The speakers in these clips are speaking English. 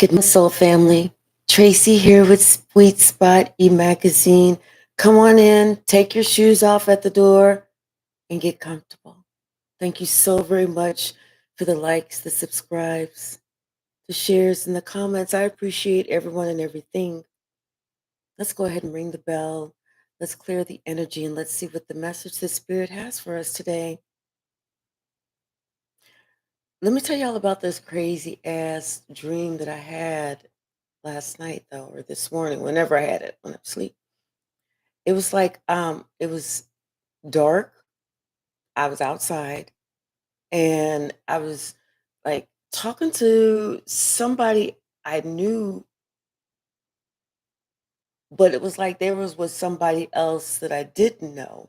Good morning, Soul Family. Tracy here with Sweet Spot e-magazine. Come on in, take your shoes off at the door, and get comfortable. Thank you so very much for the likes, the subscribes, the shares, and the comments. I appreciate everyone and everything. Let's go ahead and ring the bell. Let's clear the energy and let's see what the message the Spirit has for us today. Let me tell y'all about this crazy ass dream that I had last night, though, or this morning, whenever I had it when I was asleep. It was like, it was dark. I was outside and I was like talking to somebody I knew, but it was like there was with somebody else that I didn't know.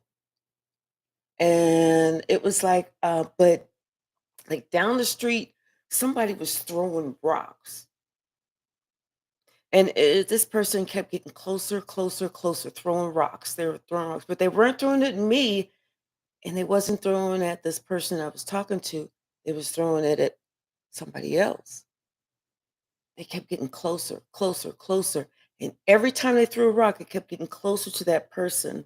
And it was like, but like down the street, somebody was throwing rocks. And this person kept getting closer, closer, closer, throwing rocks. They were throwing rocks, but they weren't throwing it at me. And they wasn't throwing at this person I was talking to. They was throwing it at somebody else. They kept getting closer, closer, closer. And every time they threw a rock, it kept getting closer to that person.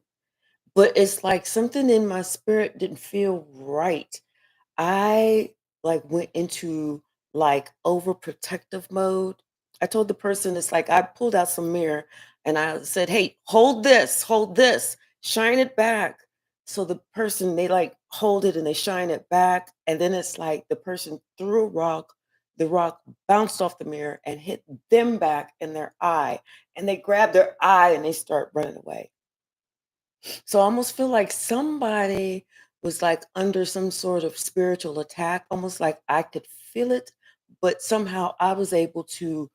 But it's like something in my spirit didn't feel right. I like went into like overprotective mode. I told the person, it's like I pulled out some mirror and I said, "Hey, hold this, shine it back." So the person, they like hold it and they shine it back. And then it's like the person threw a rock, the rock bounced off the mirror and hit them back in their eye. And they grab their eye and they start running away. So I almost feel like somebody was like under some sort of spiritual attack, almost like I could feel it, but somehow I was able to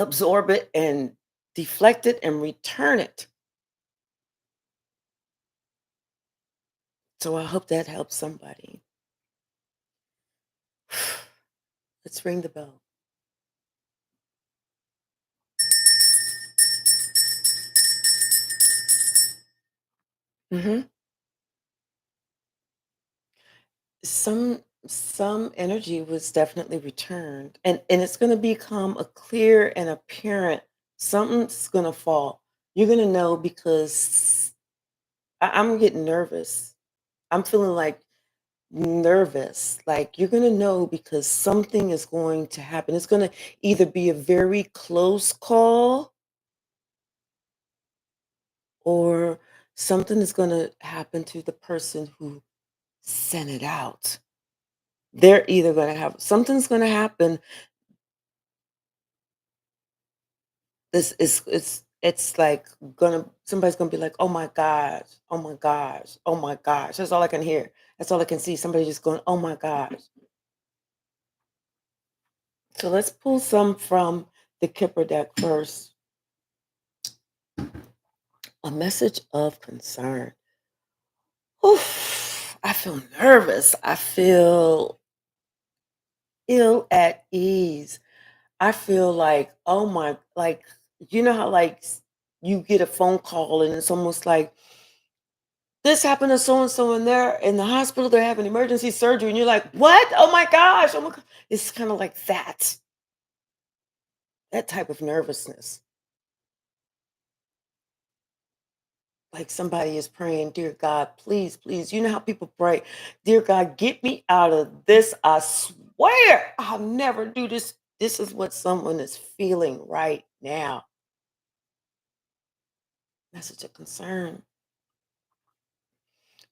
absorb it and deflect it and return it. So I hope that helps somebody. Let's ring the bell. hmm some energy was definitely returned, and it's going to become a clear and apparent. Something's going to fall. You're going to know because I'm getting nervous. I'm feeling like nervous. Like you're going to know because something is going to happen. It's going to either be a very close call or something is going to happen to the person who sent it out. They're either going to have something's going to happen. This is it's like gonna somebody's gonna be like, oh my gosh, oh my gosh, oh my gosh. That's all I can hear. That's all I can see. Somebody just going, oh my gosh. So let's pull some from the Kipper deck first. A message of concern. Oof, I feel nervous. I feel ill at ease. I feel like, oh my, like, you know how like you get a phone call and it's almost like this happened to so and so and they're in the hospital, they're having emergency surgery, and you're like, what? Oh my gosh. Oh my God. It's kind of like that type of nervousness. Like somebody is praying, dear God, please, please. You know how people pray, dear God, get me out of this. I swear I'll never do this. This is what someone is feeling right now. Message of concern.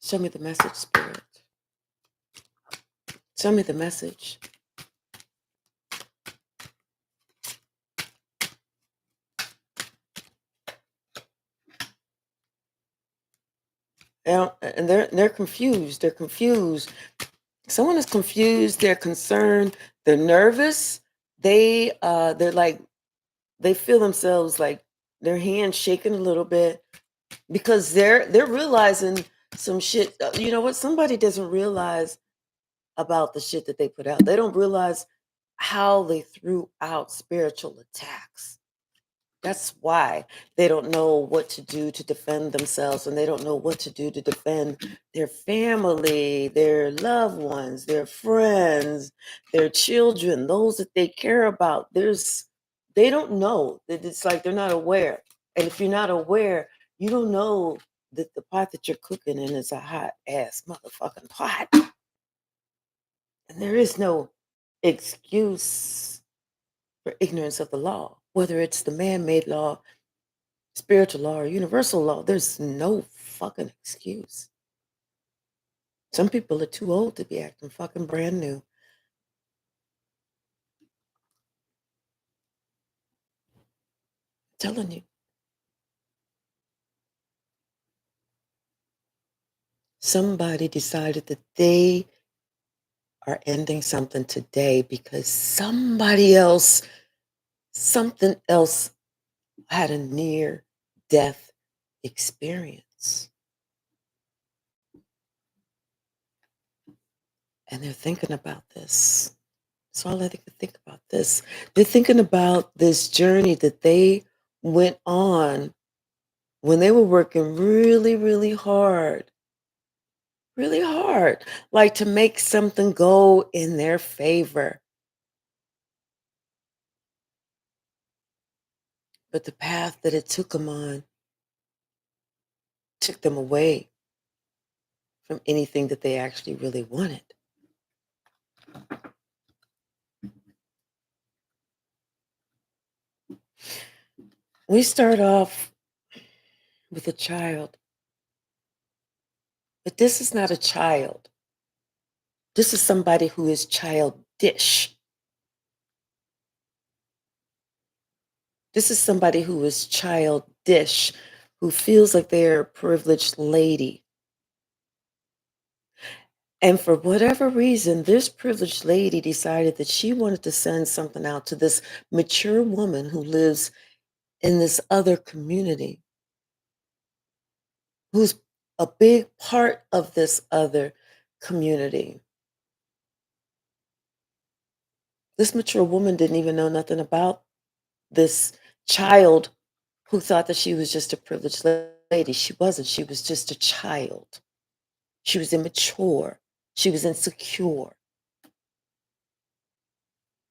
Show me the message, Spirit. Show me the message. And they're confused. They're confused. Someone is confused. They're concerned. They're nervous. They're like they feel themselves like their hands shaking a little bit because they're realizing some shit. You know what? Somebody doesn't realize about the shit that they put out. They don't realize how they threw out spiritual attacks. That's why they don't know what to do to defend themselves, and they don't know what to do to defend their family, their loved ones, their friends, their children, those that they care about. They don't know that it's like they're not aware. And if you're not aware, you don't know that the pot that you're cooking in is a hot ass motherfucking pot. And there is no excuse for ignorance of the law, whether it's the man made law, spiritual law, or universal law. There's no fucking excuse. Some people are too old to be acting fucking brand new. I'm telling you, somebody decided that they are ending something today because something else had a near death experience. And they're thinking about this. That's all they can think about this. They're thinking about this journey that they went on when they were working really, really hard, like to make something go in their favor. But the path that it took them on took them away from anything that they actually really wanted. We start off with a child, but this is not a child. This is somebody who is childish. This is somebody who is childish, who feels like they're a privileged lady. And for whatever reason, this privileged lady decided that she wanted to send something out to this mature woman who lives in this other community, who's a big part of this other community. This mature woman didn't even know nothing about this child who thought that she was just a privileged lady. She wasn't. She was just a child. She was immature. She was insecure.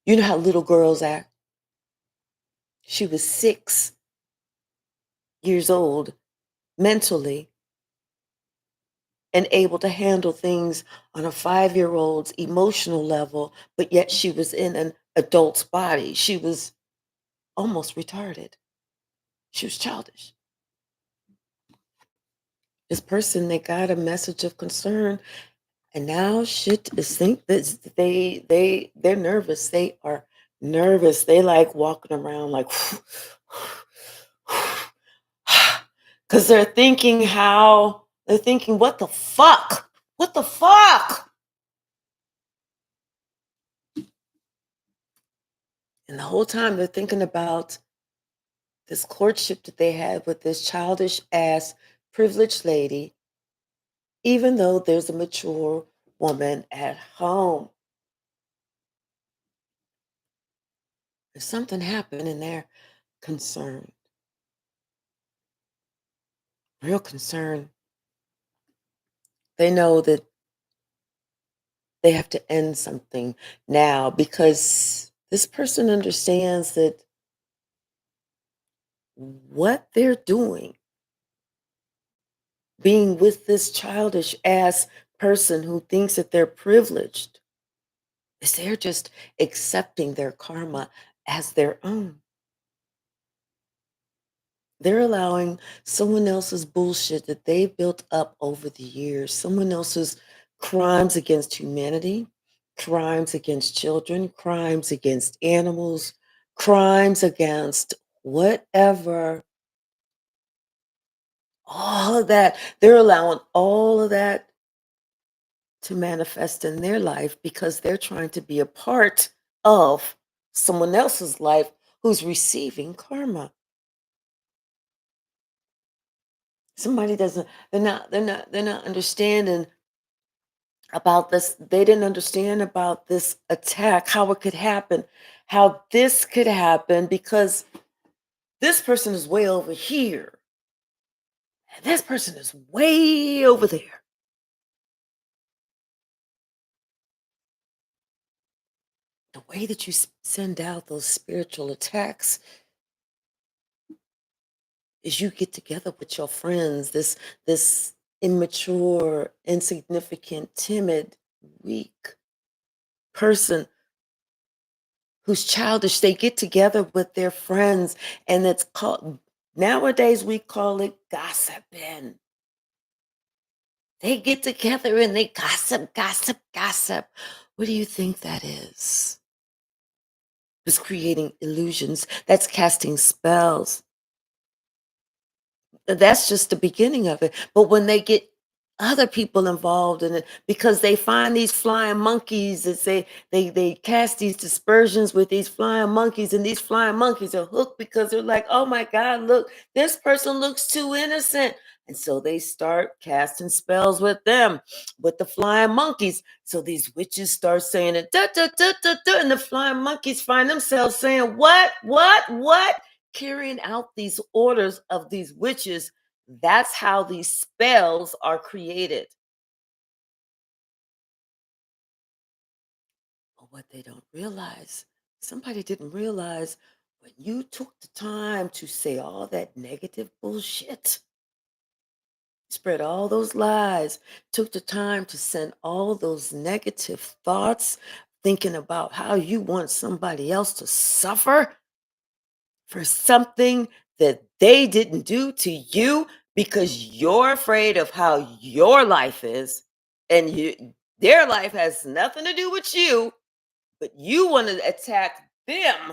You know how little girls act? She was 6 years old mentally and able to handle things on a 5-year old's emotional level, but yet she was in an adult's body. She was almost retarded. She was childish. This person, they got a message of concern, and now shit is think that they're nervous. They are nervous. They like walking around like because they're thinking, what the fuck? What the fuck? And the whole time they're thinking about this courtship that they had with this childish ass privileged lady, even though there's a mature woman at home. If something happened and they're concerned, real concerned, they know that they have to end something now because this person understands that what they're doing, being with this childish ass person who thinks that they're privileged, is they're just accepting their karma as their own. They're allowing someone else's bullshit that they've built up over the years, someone else's crimes against humanity, crimes against children, crimes against animals, crimes against whatever, all of that. They're allowing all of that to manifest in their life because they're trying to be a part of someone else's life who's receiving karma. Somebody doesn't, they're not understanding about this. They didn't understand about this attack, how it could happen, how this could happen because This person is way over here, and this person is way over there. The way that you send out those spiritual attacks is you get together with your friends, this immature, insignificant, timid, weak person who's childish. They get together with their friends, and it's called, nowadays we call it gossiping. They get together and they gossip, gossip, gossip. What do you think that is? It's creating illusions. That's casting spells. That's just the beginning of it. But when they get other people involved in it, because they find these flying monkeys and say they cast these dispersions with these flying monkeys, and these flying monkeys are hooked because they're like, oh my God, look, this person looks too innocent. And so they start casting spells with them, with the flying monkeys. So these witches start saying it, da, da, da, da, da, and the flying monkeys find themselves saying, what? Carrying out these orders of these witches. That's how these spells are created. But what they don't realize, somebody didn't realize, when you took the time to say all that negative bullshit, spread all those lies, took the time to send all those negative thoughts, thinking about how you want somebody else to suffer for something that they didn't do to you, because you're afraid of how your life is, and their life has nothing to do with you, but you want to attack them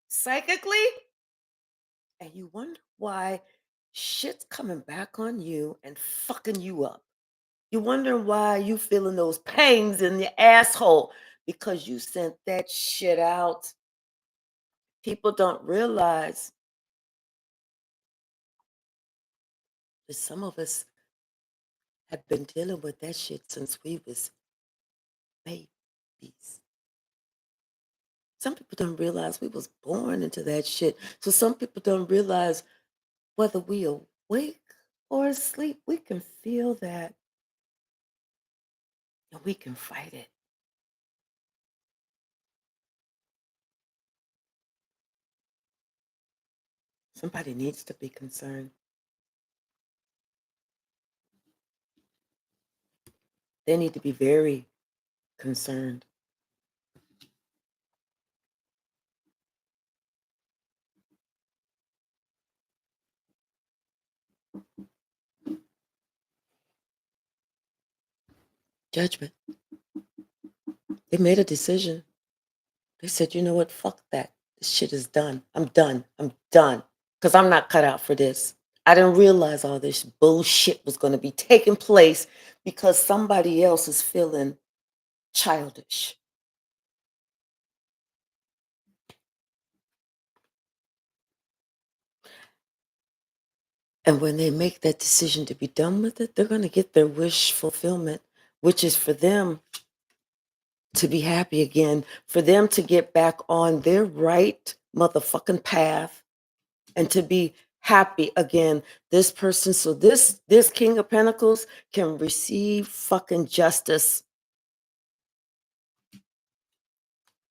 psychically, and you wonder why shit's coming back on you and fucking you up. You wondering why you feeling those pangs in your asshole, because you sent that shit out. People don't realize that some of us have been dealing with that shit since we was babies. Some people don't realize we was born into that shit. So some people don't realize, whether we awake or asleep, we can feel that, and we can fight it. Somebody needs to be concerned. They need to be very concerned. Judgment. They made a decision. They said, you know what? Fuck that. This shit is done. I'm done. I'm done. Because I'm not cut out for this. I didn't realize all this bullshit was going to be taking place because somebody else is feeling childish. And when they make that decision to be done with it, they're going to get their wish fulfillment, which is for them to be happy again, for them to get back on their right motherfucking path and to be happy again. This person, so this King of Pentacles can receive fucking justice.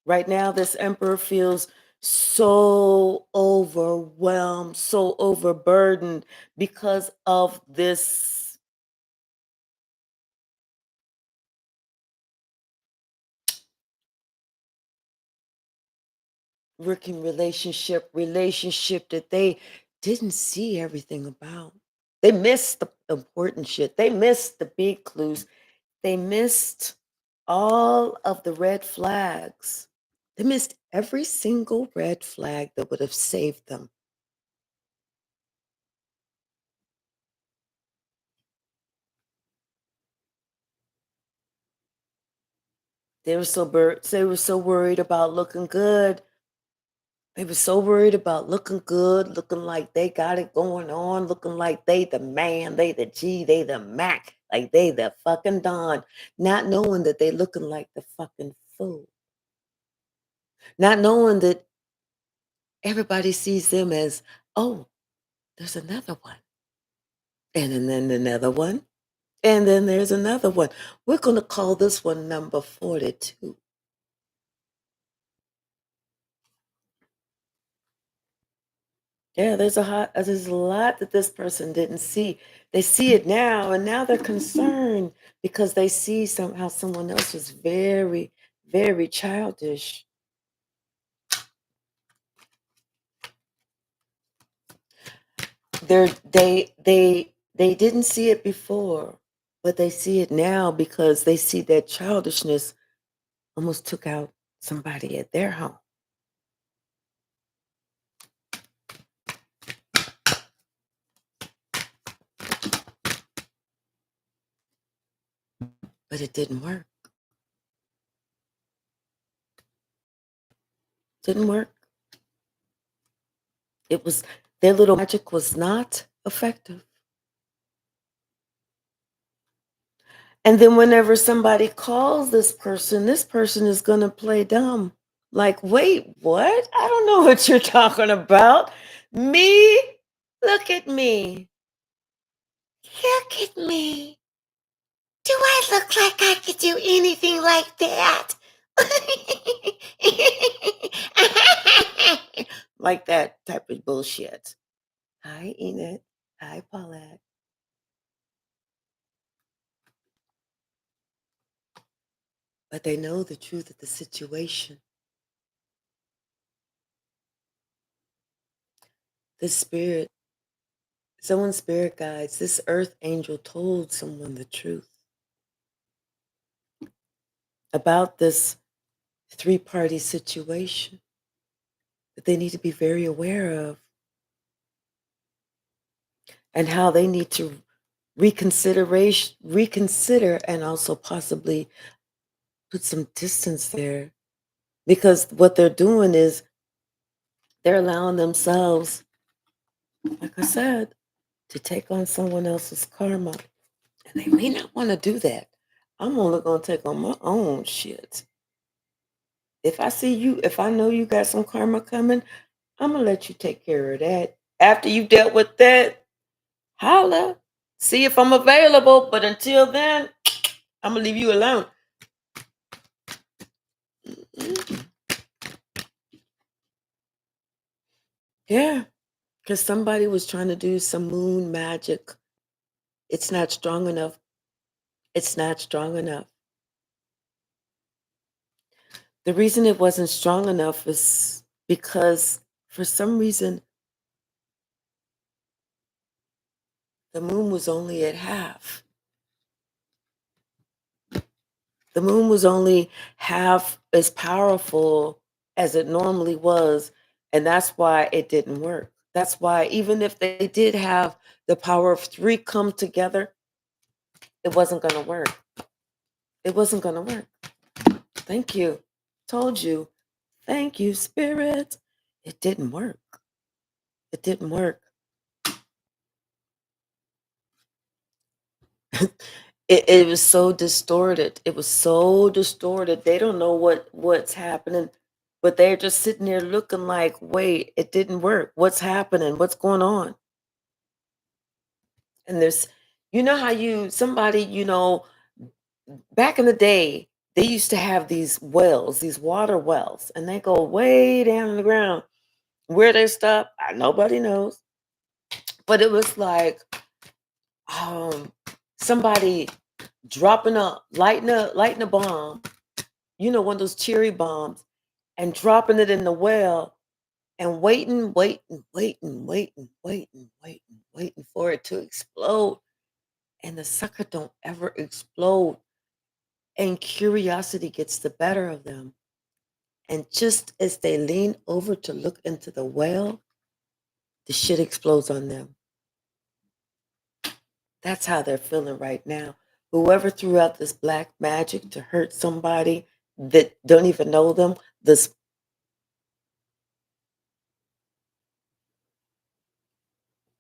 Right now, this Emperor feels so overwhelmed, so overburdened because of this working relationship that they didn't see everything about. They missed the important shit. They missed the big clues. They missed all of the red flags. They missed every single red flag that would have saved them. They were so worried about looking good. They were so worried about looking good, looking like they got it going on, looking like they the man, they the G, they the Mac, like they the fucking Don, not knowing that they looking like the fucking fool. Not knowing that Everybody sees them as, oh, there's another one. And then another one. And then there's another one. We're going to call this one number 42. Yeah, there's a lot that this person didn't see. They see it now, and now they're concerned because they see somehow someone else is very, very childish. They didn't see it before, but they see it now because they see that childishness almost took out somebody at their home. But it didn't work. Didn't work. It was their little magic was not effective. And then whenever somebody calls this person is going to play dumb. Like, wait, what? I don't know what you're talking about. Me? Look at me. Look at me. Do I look like I could do anything like that? Like that type of bullshit. Hi, Enid. Hi, Paulette. But they know the truth of the situation. The spirit, someone's spirit guides, this earth angel told someone the truth about this three-party situation that they need to be very aware of and how they need to reconsider and also possibly put some distance there because what they're doing is they're allowing themselves, like I said, to take on someone else's karma. And they may not want to do that. I'm only going to take on my own shit. If I know you got some karma coming, I'm going to let you take care of that. After you dealt with that, holla. See if I'm available. But until then, I'm going to leave you alone. Mm. Yeah. Because somebody was trying to do some moon magic. It's not strong enough. It's not strong enough. The reason it wasn't strong enough is because for some reason the moon was only at half. The moon was only half as powerful as it normally was, and that's why it didn't work. That's why even if they did have the power of three come together, it wasn't going to work. It wasn't going to work. Thank you. Told you. Thank you, Spirit. It didn't work. It didn't work. It was so distorted. It was so distorted. They don't know what's happening, but they're just sitting there looking like, wait, it didn't work. What's happening? What's going on? And there's, you know how somebody, back in the day, they used to have these wells, these water wells, and they go way down in the ground. Where they stop, nobody knows. But it was like somebody lighting a bomb, one of those cherry bombs, and dropping it in the well and waiting for it to explode. And the sucker don't ever explode. And curiosity gets the better of them. And just as they lean over to look into the well, the shit explodes on them. That's how they're feeling right now. Whoever threw out this black magic to hurt somebody that don't even know them, this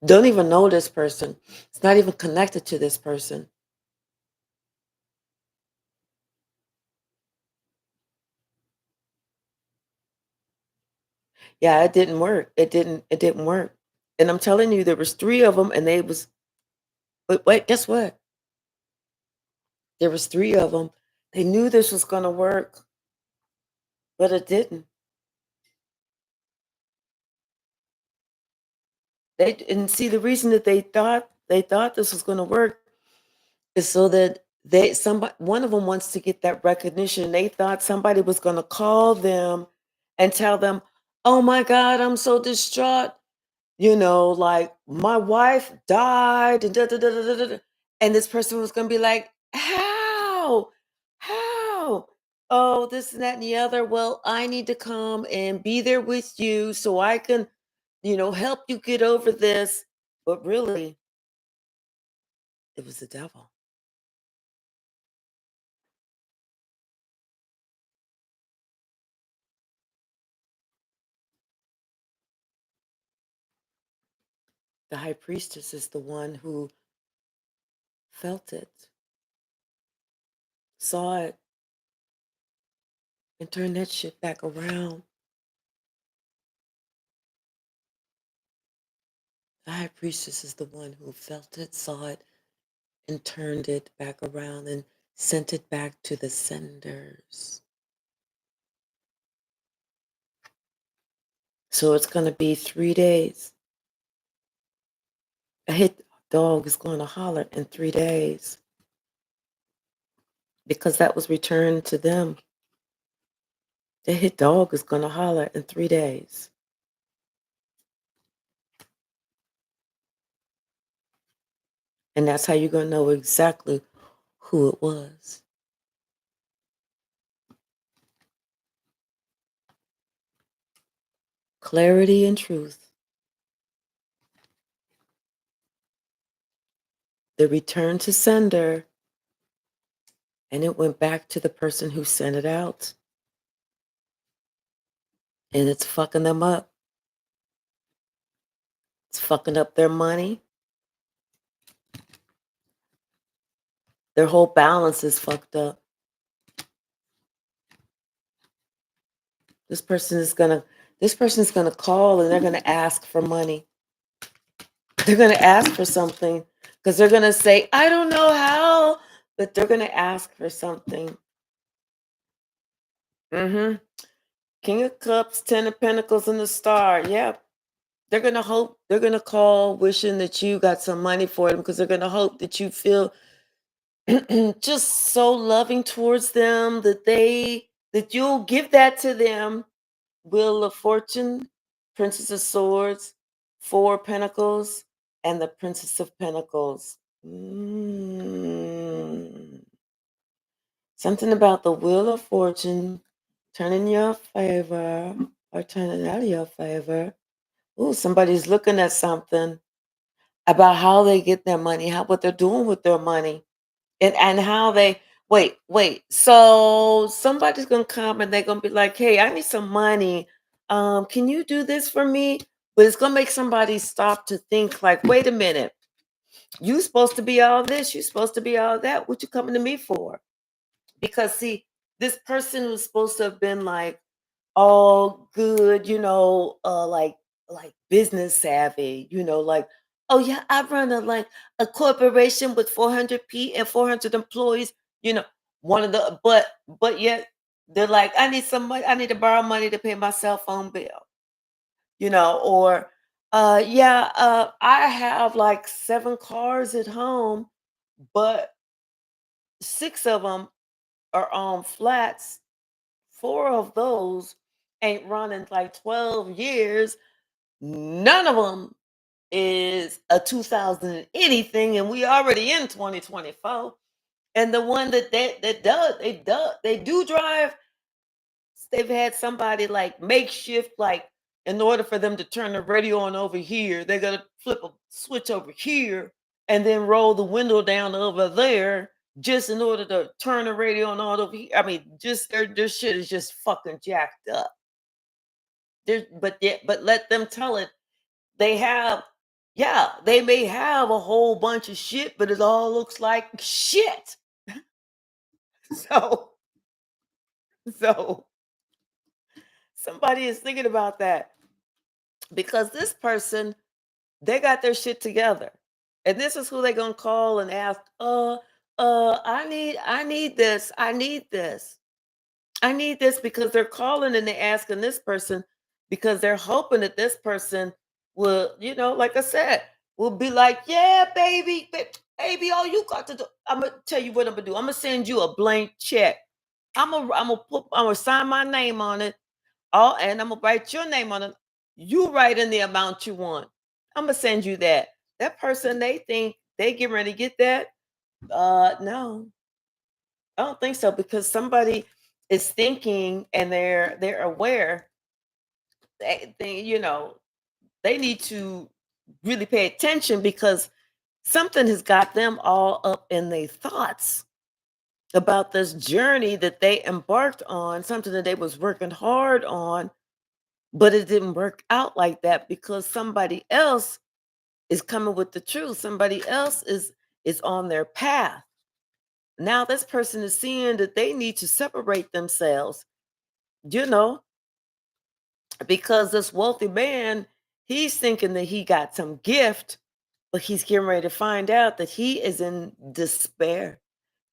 don't even know this person. It's not even connected to this person. Yeah, it didn't work. It didn't work. And I'm telling you, there was 3 of them, and they was but wait, guess what? There was 3 of them. They knew this was gonna work, but it didn't. And see, the reason that they thought this was gonna work is so that somebody one of them wants to get that recognition. They thought somebody was gonna call them and tell them, "Oh my god, I'm so distraught. Like, my wife died and da da da da da da." da." And this person was gonna be like, "How? How? Oh, this and that and the other. Well, I need to come and be there with you so I can, help you get over this." But really, it was the devil. The high priestess is the one who felt it, saw it, and turned that shit back around. The high priestess is the one who felt it, saw it, and turned it back around and sent it back to the senders. So it's going to be 3 days. A hit dog is going to holler in 3 days because that was returned to them. The hit dog is going to holler in 3 days. And that's how you're going to know exactly who it was. Clarity and truth. The return to sender, and it went back to the person who sent it out. And it's fucking them up. It's fucking up their money. Their whole balance is fucked up. This person is gonna this person is gonna call and they're gonna ask for money. They're gonna ask for something because they're gonna say, "I don't know how," but they're gonna ask for something. hmm King of Cups, Ten of Pentacles, and the Star. Yeah, they're gonna hope. They're gonna call, wishing that you got some money for them because they're gonna hope that you feel just so loving towards them that you'll give that to them. Wheel of Fortune, Princess of Swords, Four of Pentacles, and the Princess of Pentacles. Something about the Wheel of Fortune turning your favor or turning out of your favor. Ooh, somebody's looking at something about how they get their money, how what they're doing with their money. And how they wait. So somebody's gonna come and they're gonna be like, "Hey, I need some money. Can you do this for me?" But it's gonna make somebody stop to think like, "Wait a minute, you supposed to be all this, you supposed to be all that. What you coming to me for?" Because see, this person was supposed to have been like all good, like business savvy, like, "Oh yeah, I run a corporation with 400 P and 400 employees, you know, one of the but yet they're like, "I need some money, I need to borrow money to pay my cell phone bill," or yeah, I have like 7 cars at home, but 6 of them are on flats. 4 of those ain't running like 12 years. None of them is a 2000 and anything, and we already in 2024. And the one that they do drive, they've had somebody like makeshift, like in order for them to turn the radio on over here, they're gonna flip a switch over here and then roll the window down over there just in order to turn the radio on all over here. I mean, just their shit is just fucking jacked up. But let them tell it. They have, yeah, they may have a whole bunch of shit, but it all looks like shit. So, so somebody is thinking about that. because this person, they got their shit together. And this is who they gonna call and ask, I need this. I need this. I need this because they're calling and they're asking this person because they're hoping that this person will, like I said, will be like, yeah, baby, baby, all you got to do. I'm gonna tell you what I'm gonna do. I'm gonna send you a blank check. I'm gonna sign my name on it. All and I'm gonna write your name on it. You write in the amount you want. I'm gonna send you that. That person, they think they get ready to get that. No, I don't think so because somebody is thinking and they're aware. They need to really pay attention because something has got them all up in their thoughts about this journey that they embarked on, something that they was working hard on, but it didn't work out like that because somebody else is coming with the truth. Somebody else is on their path. Now this person is seeing that they need to separate themselves, you know, because this wealthy man, he's thinking that he got some gift, but he's getting ready to find out that he is in despair.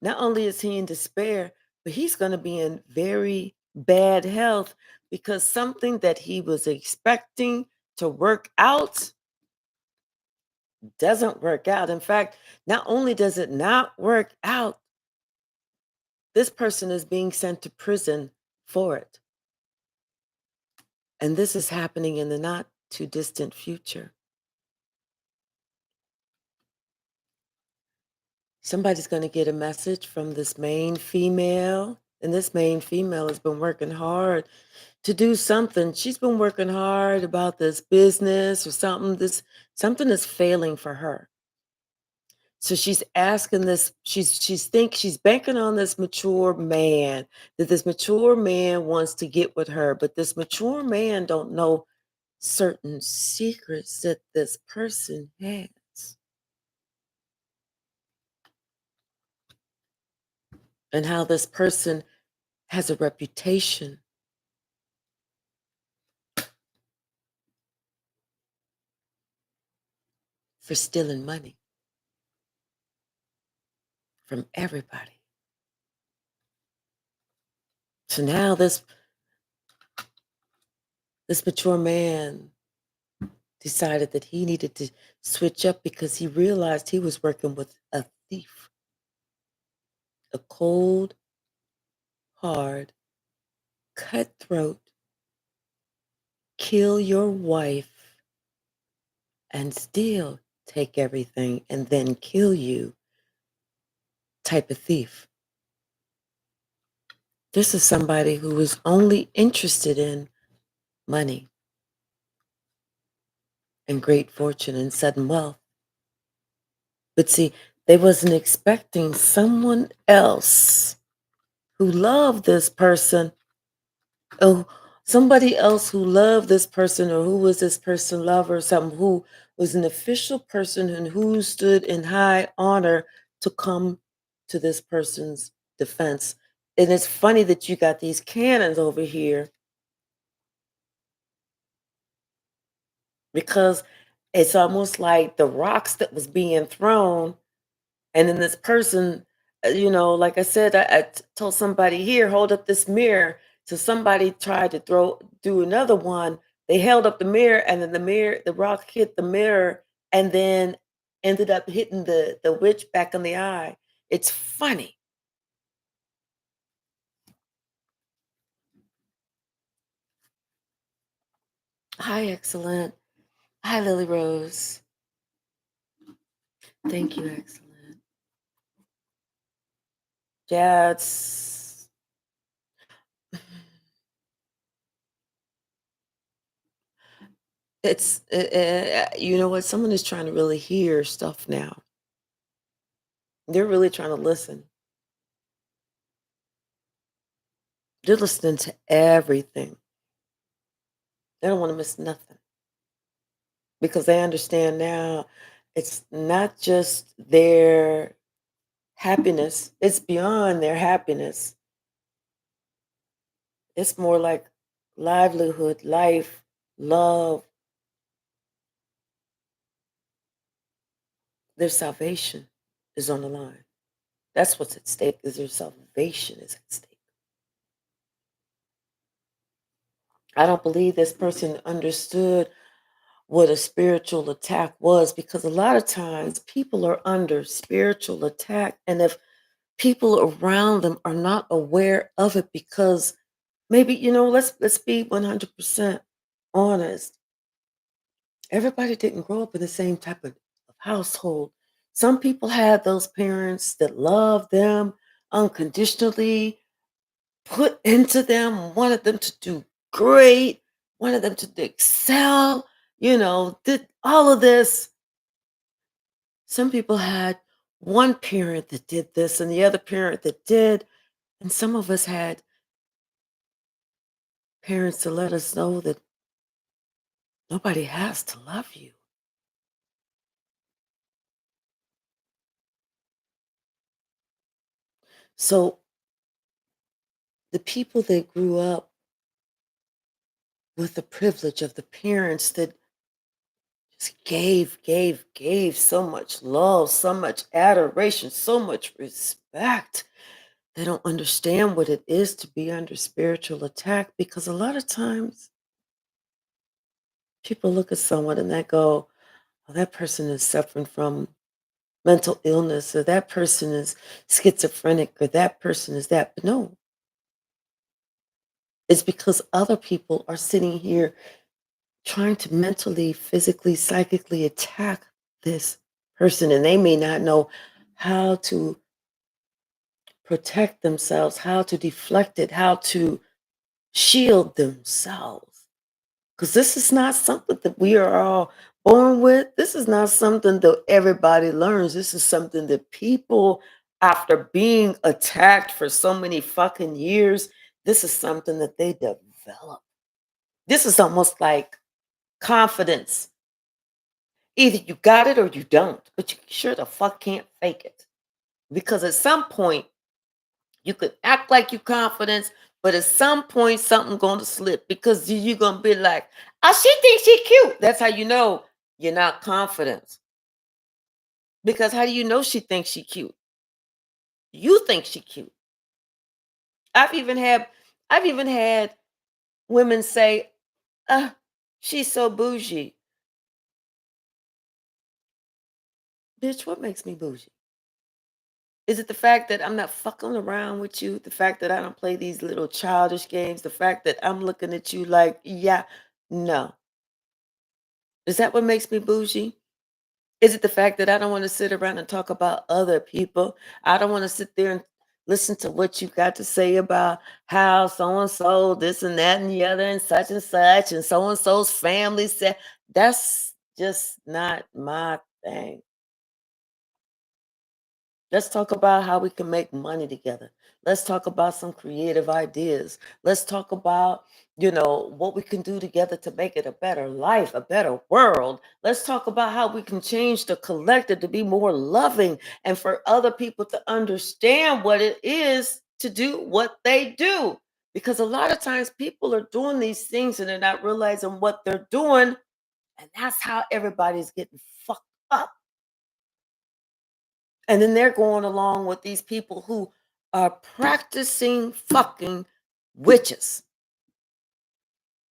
Not only is he in despair, but he's going to be in very bad health because something that he was expecting to work out doesn't work out. In fact, not only does it not work out, this person is being sent to prison for it. And this is happening in the not too distant future. Somebody's going to get a message from this main female, and this main female has been working hard to do something. She's been working hard about this business or something. This something is failing for her. So she's asking this, she's banking on this mature man, that this mature man wants to get with her, but this mature man don't know certain secrets that this person has and how this person has a reputation for stealing money from everybody. So now this mature man decided that he needed to switch up because he realized he was working with a thief, a cold, hard, cutthroat, kill your wife and still take everything and then kill you type of thief. This is somebody who is only interested in money and great fortune and sudden wealth. But see, they wasn't expecting someone else who loved this person, or somebody else who loved this person, or who was this person lover, or something who was an official person and who stood in high honor to come to this person's defense. And it's funny that you got these cannons over here because it's almost like the rocks that was being thrown. And then this person, like I said, I told somebody here, hold up this mirror. So somebody tried to do another one. They held up the mirror, and then the rock hit the mirror, and then ended up hitting the witch back in the eye. It's funny. Hi, excellent. Hi, Lily Rose. Thank you, excellent. Yeah, you know what? Someone is trying to really hear stuff now. They're really trying to listen. They're listening to everything. They don't want to miss nothing because they understand now it's not just their happiness, it's beyond their happiness. It's more like livelihood, life, love. their salvation is on the line. That's what's at stake, is their salvation is at stake. I don't believe this person understood what a spiritual attack was, because a lot of times people are under spiritual attack, and if people around them are not aware of it, because maybe, let's be 100% honest. Everybody didn't grow up in the same type of household. Some people had those parents that loved them unconditionally, put into them, wanted them to do great, wanted them to excel, did all of this. Some people had one parent that did this and the other parent that did. And some of us had parents to let us know that nobody has to love you. So the people that grew up with the privilege of the parents that just gave so much love, so much adoration, so much respect. They don't understand what it is to be under spiritual attack, because a lot of times people look at someone and they go, oh, that person is suffering from mental illness, or that person is schizophrenic, or that person is that. But no, it's because other people are sitting here trying to mentally, physically, psychically attack this person, and they may not know how to protect themselves, how to deflect it, how to shield themselves. Because this is not something that we are all born with. This is not something that everybody learns. This is something that people, after being attacked for so many fucking years, this is something that they develop. This is almost like confidence. Either you got it or you don't, but you sure the fuck can't fake it. Because at some point, you could act like you confident, but at some point, something going to slip, because you're going to be like, oh, she thinks she cute. That's how you know you're not confident. Because how do you know she thinks she cute? You think she cute. I've even had I've even had women say, she's so bougie. Bitch, what makes me bougie? Is it the fact that I'm not fucking around with you? The fact that I don't play these little childish games? The fact that I'm looking at you like, yeah, no. Is that what makes me bougie? Is it the fact that I don't want to sit around and talk about other people? I don't want to sit there and listen to what you got to say about how so and so, this and that and the other, and so and so's family said. That's just not my thing. Let's talk about how we can make money together. Let's talk about some creative ideas. Let's talk about, what we can do together to make it a better life, a better world. Let's talk about how we can change the collective to be more loving, and for other people to understand what it is to do what they do. Because a lot of times people are doing these things and they're not realizing what they're doing. And that's how everybody's getting fucked up. And then they're going along with these people who are practicing fucking witches.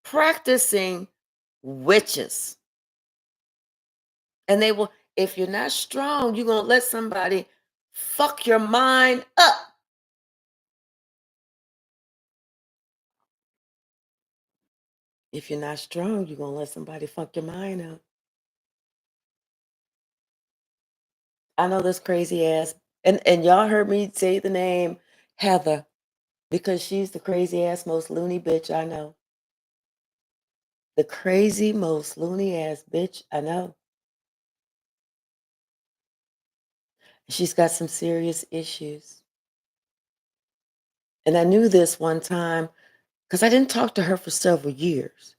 Practicing witches. And they will, if you're not strong, you're going to let somebody fuck your mind up. If you're not strong, you're going to let somebody fuck your mind up. I know this crazy ass, and y'all heard me say the name Heather, because she's the crazy ass, most loony bitch I know. The crazy, most loony ass bitch I know. She's got some serious issues. And I knew this one time because I didn't talk to her for several years.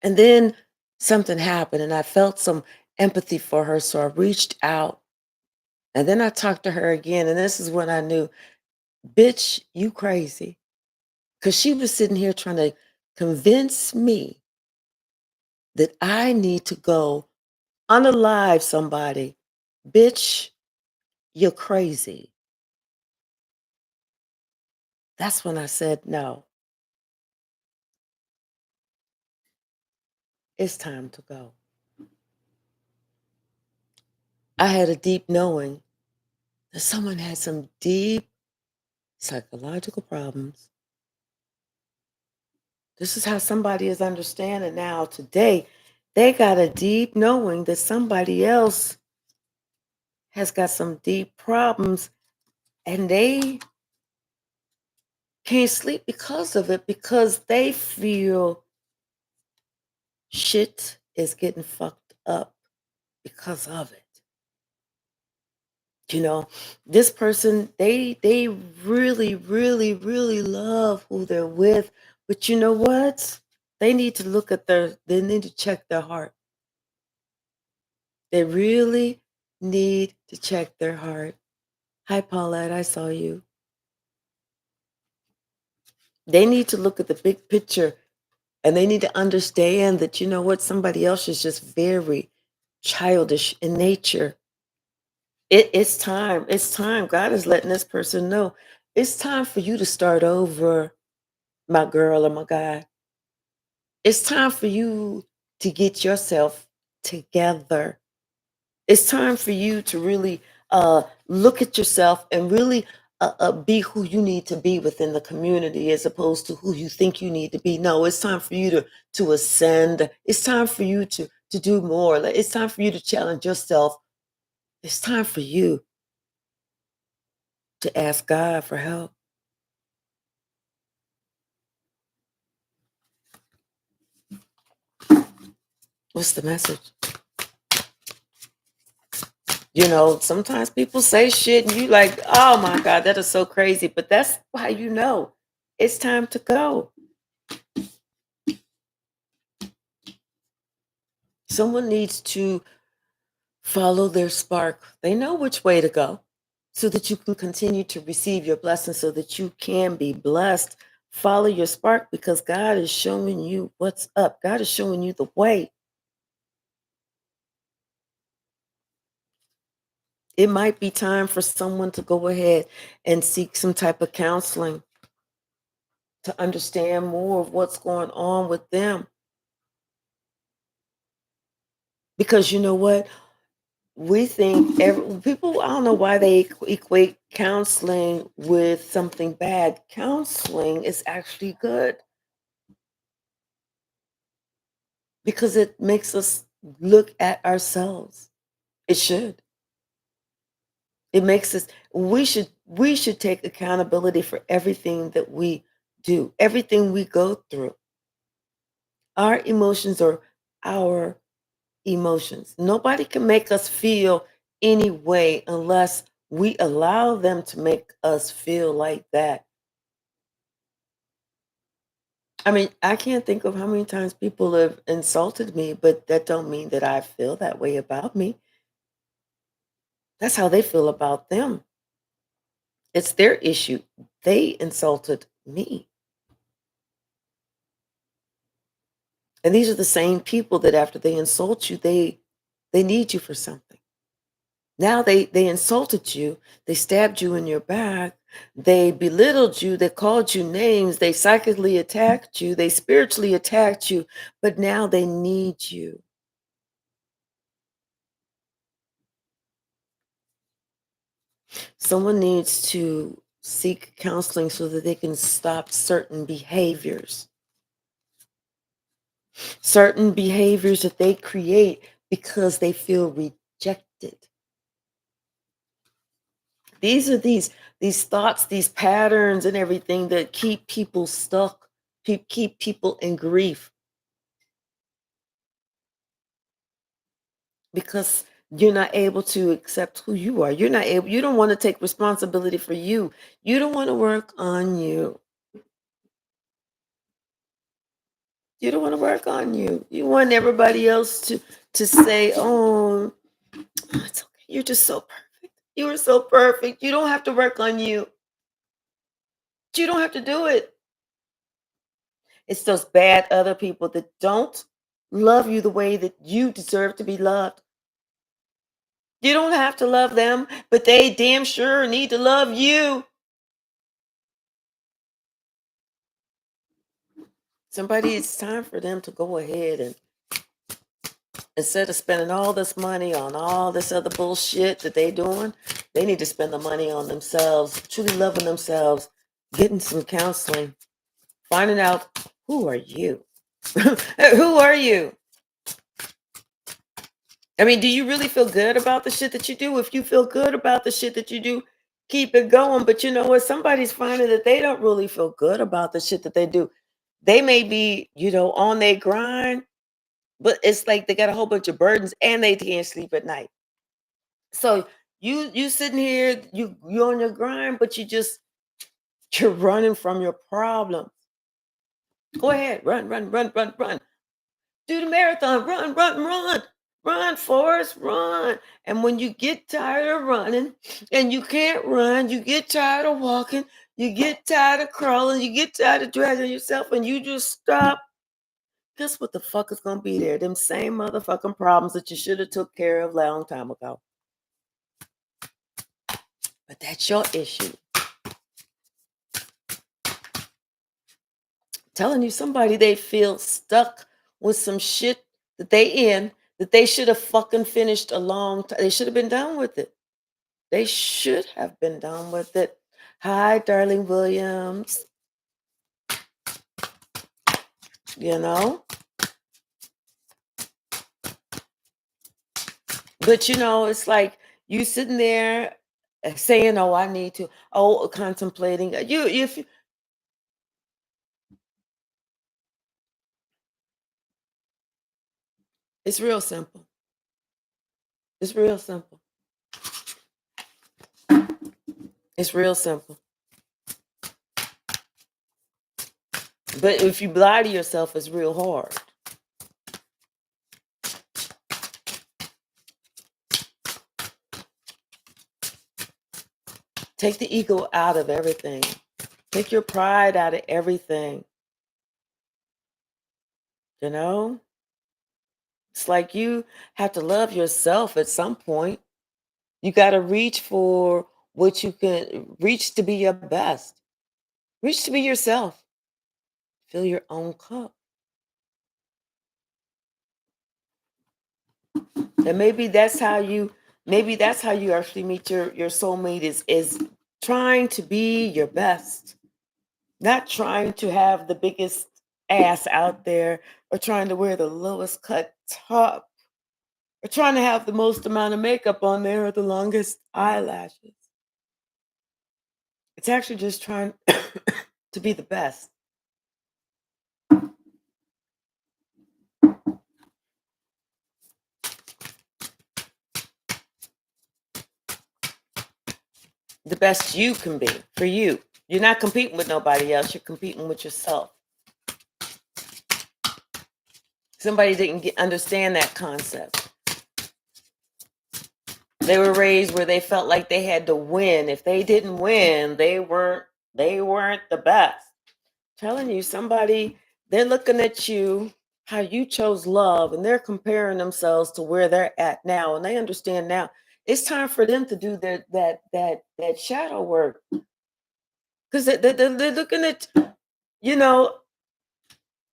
And then something happened and I felt some empathy for her. So I reached out and then I talked to her again. And this is when I knew, bitch, you crazy. Because she was sitting here trying to convince me that I need to go unalive somebody Bitch, you're crazy. That's when I said, no, it's time to go. I had a deep knowing that someone had some deep psychological problems. This is how somebody is understanding now today. They got a deep knowing that somebody else has got some deep problems and they can't sleep because of it because they feel shit is getting fucked up because of it. You know, this person, they really, really, really love who they're with. But you know what? They need to check their heart. They really need to check their heart. Hi, Paulette, I saw you. They need to look at the big picture and they need to understand that, you know what, somebody else is just very childish in nature. It's time. It's time. God is letting this person know it's time for you to start over, my girl or my guy. It's time for you to get yourself together. It's time for you to really look at yourself and really be who you need to be within the community as opposed to who you think you need to be. No, it's time for you to ascend. It's time for you to do more. Like, it's time for you to challenge yourself. It's time for you to ask God for help. What's the message? You know, sometimes people say shit and you like, oh my God, that is so crazy. But that's why you know it's time to go. Someone needs to follow their spark. They know which way to go so that you can continue to receive your blessings so that you can be blessed. Follow your spark because God is showing you what's up. God is showing you the way. It might be time for someone to go ahead and seek some type of counseling to understand more of what's going on with them. Because you know what? We think people, I don't know why they equate counseling with something bad. Counseling is actually good because it makes us look at ourselves. It should. It makes us we should take accountability for everything that we do, everything we go through. Our emotions are our emotions. Nobody can make us feel any way unless we allow them to make us feel like that. I mean, I can't think of how many times people have insulted me, but that don't mean that I feel that way about me. That's how they feel about them. It's their issue. They insulted me. And these are the same people that after they insult you, they need you for something. Now they insulted you, they stabbed you in your back, they belittled you, they called you names, they psychically attacked you, they spiritually attacked you, but now they need you. Someone needs to seek counseling so that they can stop certain behaviors that they create because they feel rejected. These are these thoughts, these patterns and everything that keep people stuck, keep people in grief because you're not able to accept who you are. You don't want to take responsibility for you. You don't want to work on you. You don't want to work on you. You want everybody else to say, "Oh, it's okay. You're just so perfect. You are so perfect. You don't have to work on you. You don't have to do it." It's those bad other people that don't love you the way that you deserve to be loved. You don't have to love them, but they damn sure need to love you. Somebody, it's time for them to go ahead and instead of spending all this money on all this other bullshit that they doing, they need to spend the money on themselves, truly loving themselves, getting some counseling, finding out who are you? Who are you? I mean, do you really feel good about the shit that you do? If you feel good about the shit that you do, keep it going. But you know what? Somebody's finding that they don't really feel good about the shit that they do. They may be, on their grind, but it's like they got a whole bunch of burdens and they can't sleep at night. So you sitting here, you on your grind, but you're running from your problems. Go ahead, run, run, run, run, run. Do the marathon, run, run, run. Run, Forrest, run. And when you get tired of running and you can't run, you get tired of walking, you get tired of crawling, you get tired of dragging yourself, and you just stop. Guess what the fuck is gonna be there? Them same motherfucking problems that you should have took care of a long time ago. But that's your issue. Telling you somebody they feel stuck with some shit that they in that they should have fucking finished a long time. They should have been done with it. They should have been done with it. Hi, darling Williams. You know? But it's like you sitting there saying, "Oh, I need to." Oh, contemplating. You if you- It's real simple. It's real simple. It's real simple. But if you lie to yourself, it's real hard. Take the ego out of everything. Take your pride out of everything. You know? It's like you have to love yourself at some point. You got to reach for what you can reach to be your best. Reach to be yourself. Fill your own cup. And maybe that's how you actually meet your soulmate is trying to be your best. Not trying to have the biggest ass out there or trying to wear the lowest cut top or trying to have the most amount of makeup on there or the longest eyelashes. It's actually just trying to be the best. The best you can be for you. You're not competing with nobody else, you're competing with yourself. Somebody didn't understand that concept. They were raised where they felt like they had to win. If they didn't win, they weren't the best. Telling you, somebody, they're looking at you how you chose love and they're comparing themselves to where they're at now and they understand now it's time for them to do that shadow work because they're looking at, you know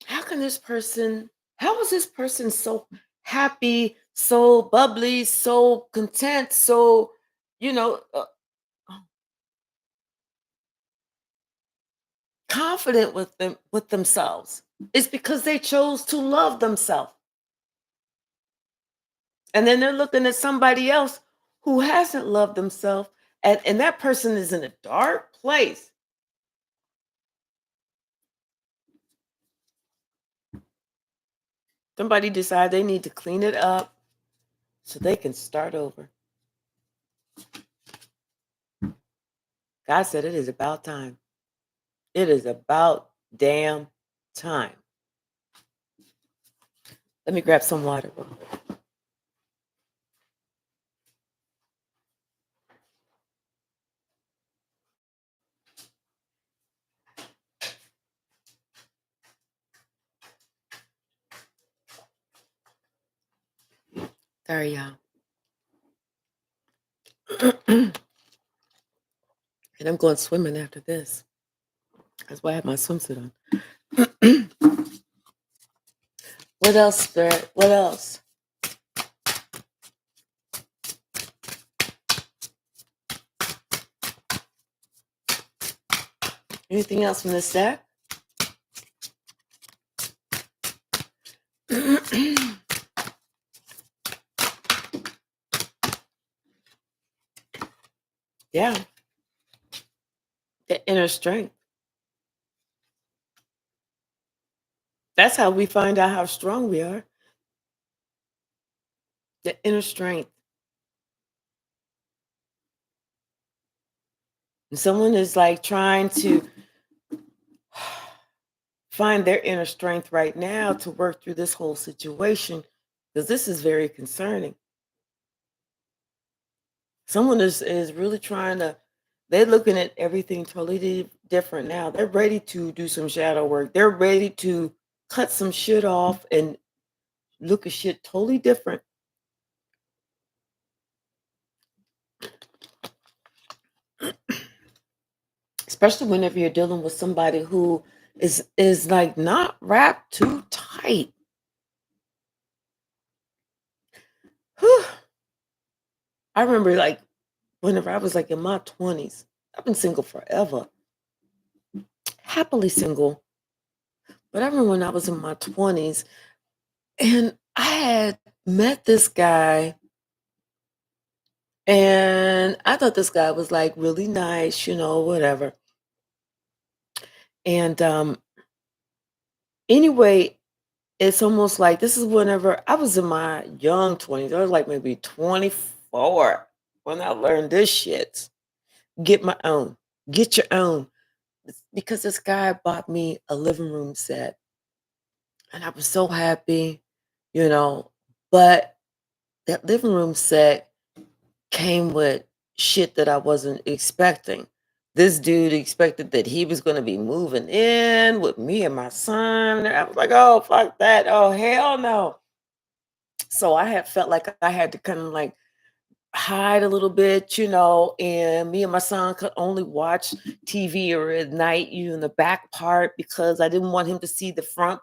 how can this person how is this person so happy, so bubbly, so content, so you know uh, confident with themselves? It's because they chose to love themselves. And then they're looking at somebody else who hasn't loved themselves, and that person is in a dark place. Somebody decide they need to clean it up so they can start over. God said it is about time. It is about damn time. Let me grab some water real quick. Sorry, y'all. And I'm going swimming after this. That's why I have my swimsuit on. What else, Spirit? What else? Anything else from this deck? Yeah, the inner strength. That's how we find out how strong we are. The inner strength. And someone is like trying to find their inner strength right now to work through this whole situation because this is very concerning. Someone is really trying to, they're looking at everything totally different now. They're ready to do some shadow work. They're ready to cut some shit off and look at shit totally different. Especially whenever you're dealing with somebody who is like not wrapped too tight. Whew. I remember like whenever I was like in my 20s, I've been single forever, happily single. But I remember when I was in my 20s and I had met this guy and I thought this guy was like really nice, whatever. And anyway, it's almost like this is whenever I was in my young 20s. I was like maybe 24 when I learned this shit. Get my own. Get your own. Because this guy bought me a living room set. And I was so happy, you know. But that living room set came with shit that I wasn't expecting. This dude expected that he was going to be moving in with me and my son. And I was like, oh, fuck that. Oh, hell no. So I had felt like I had to kind of like hide a little bit, and me and my son could only watch TV or at night, in the back part because I didn't want him to see the front.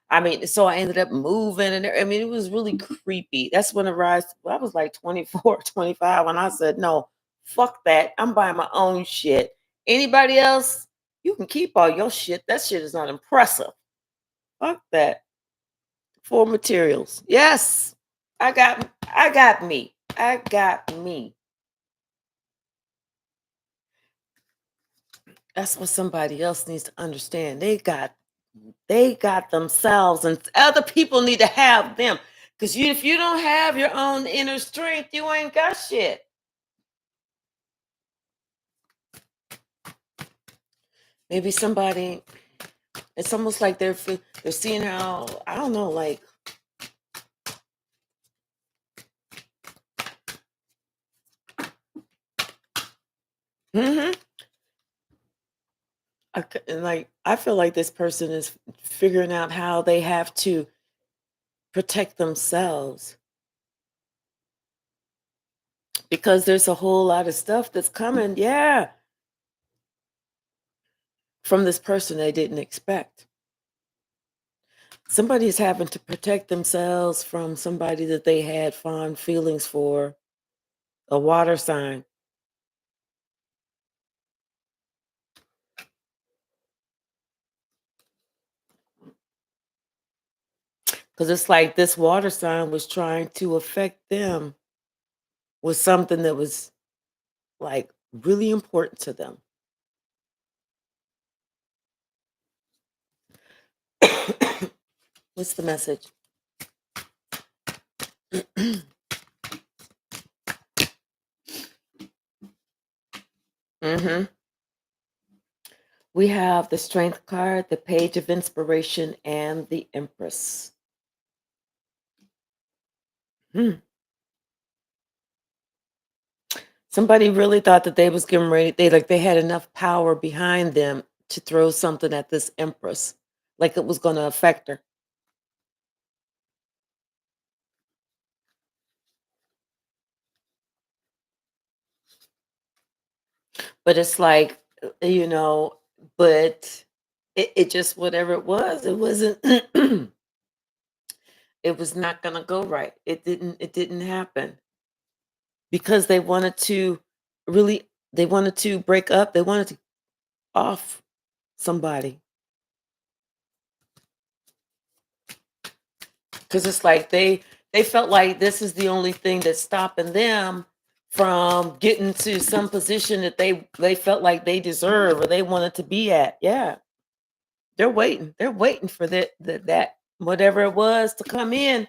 I mean, so I ended up moving and I mean, it was really creepy. That's when I was like 24, 25 when I said, no, fuck that. I'm buying my own shit. Anybody else, you can keep all your shit. That shit is not impressive. Fuck that. For materials. Yes. I got me. I got me. That's what somebody else needs to understand. They got themselves and other people need to have them. Because if you don't have your own inner strength, you ain't got shit. Maybe somebody, it's almost like they're seeing how, I don't know, like, hmm and like I feel like this person is figuring out how they have to protect themselves because there's a whole lot of stuff that's coming, yeah, from this person they didn't expect. Somebody's having to protect themselves from somebody that they had fond feelings for, a water sign. Because it's like this water sign was trying to affect them with something that was like really important to them. What's the message? hmm We have the Strength card, the Page of Inspiration, and the Empress. Hmm. Somebody really thought that they was getting ready. They had enough power behind them to throw something at this Empress, like it was going to affect her. But it's like, but it just whatever it wasn't it was not gonna go right. It didn't happen because really they wanted to break up. They wanted to off somebody because it's like they felt like this is the only thing that's stopping them from getting to some position that they felt like they deserve or they wanted to be at. Yeah, they're waiting. They're waiting for that whatever it was to come in,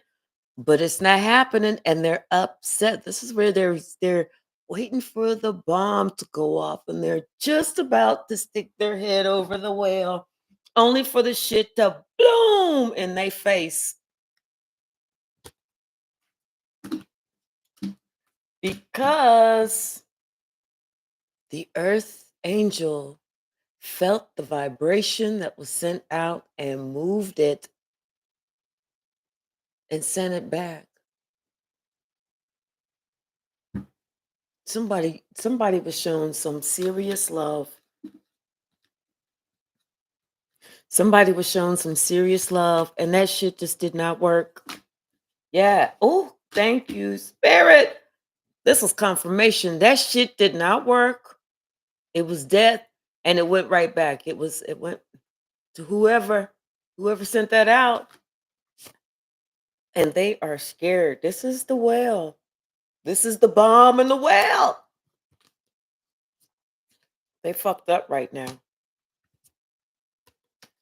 but it's not happening, and they're upset. This is where they're waiting for the bomb to go off, and they're just about to stick their head over the well, only for the shit to bloom in their face because the earth angel felt the vibration that was sent out and moved it and sent it back. Somebody was showing some serious love. Somebody was showing some serious love, and that shit just did not work. Yeah. Oh, thank you, Spirit. This was confirmation. That shit did not work. It was death, and it went right back. It went to whoever sent that out, and they are scared. This is the whale. This is the bomb in the whale. They fucked up right now.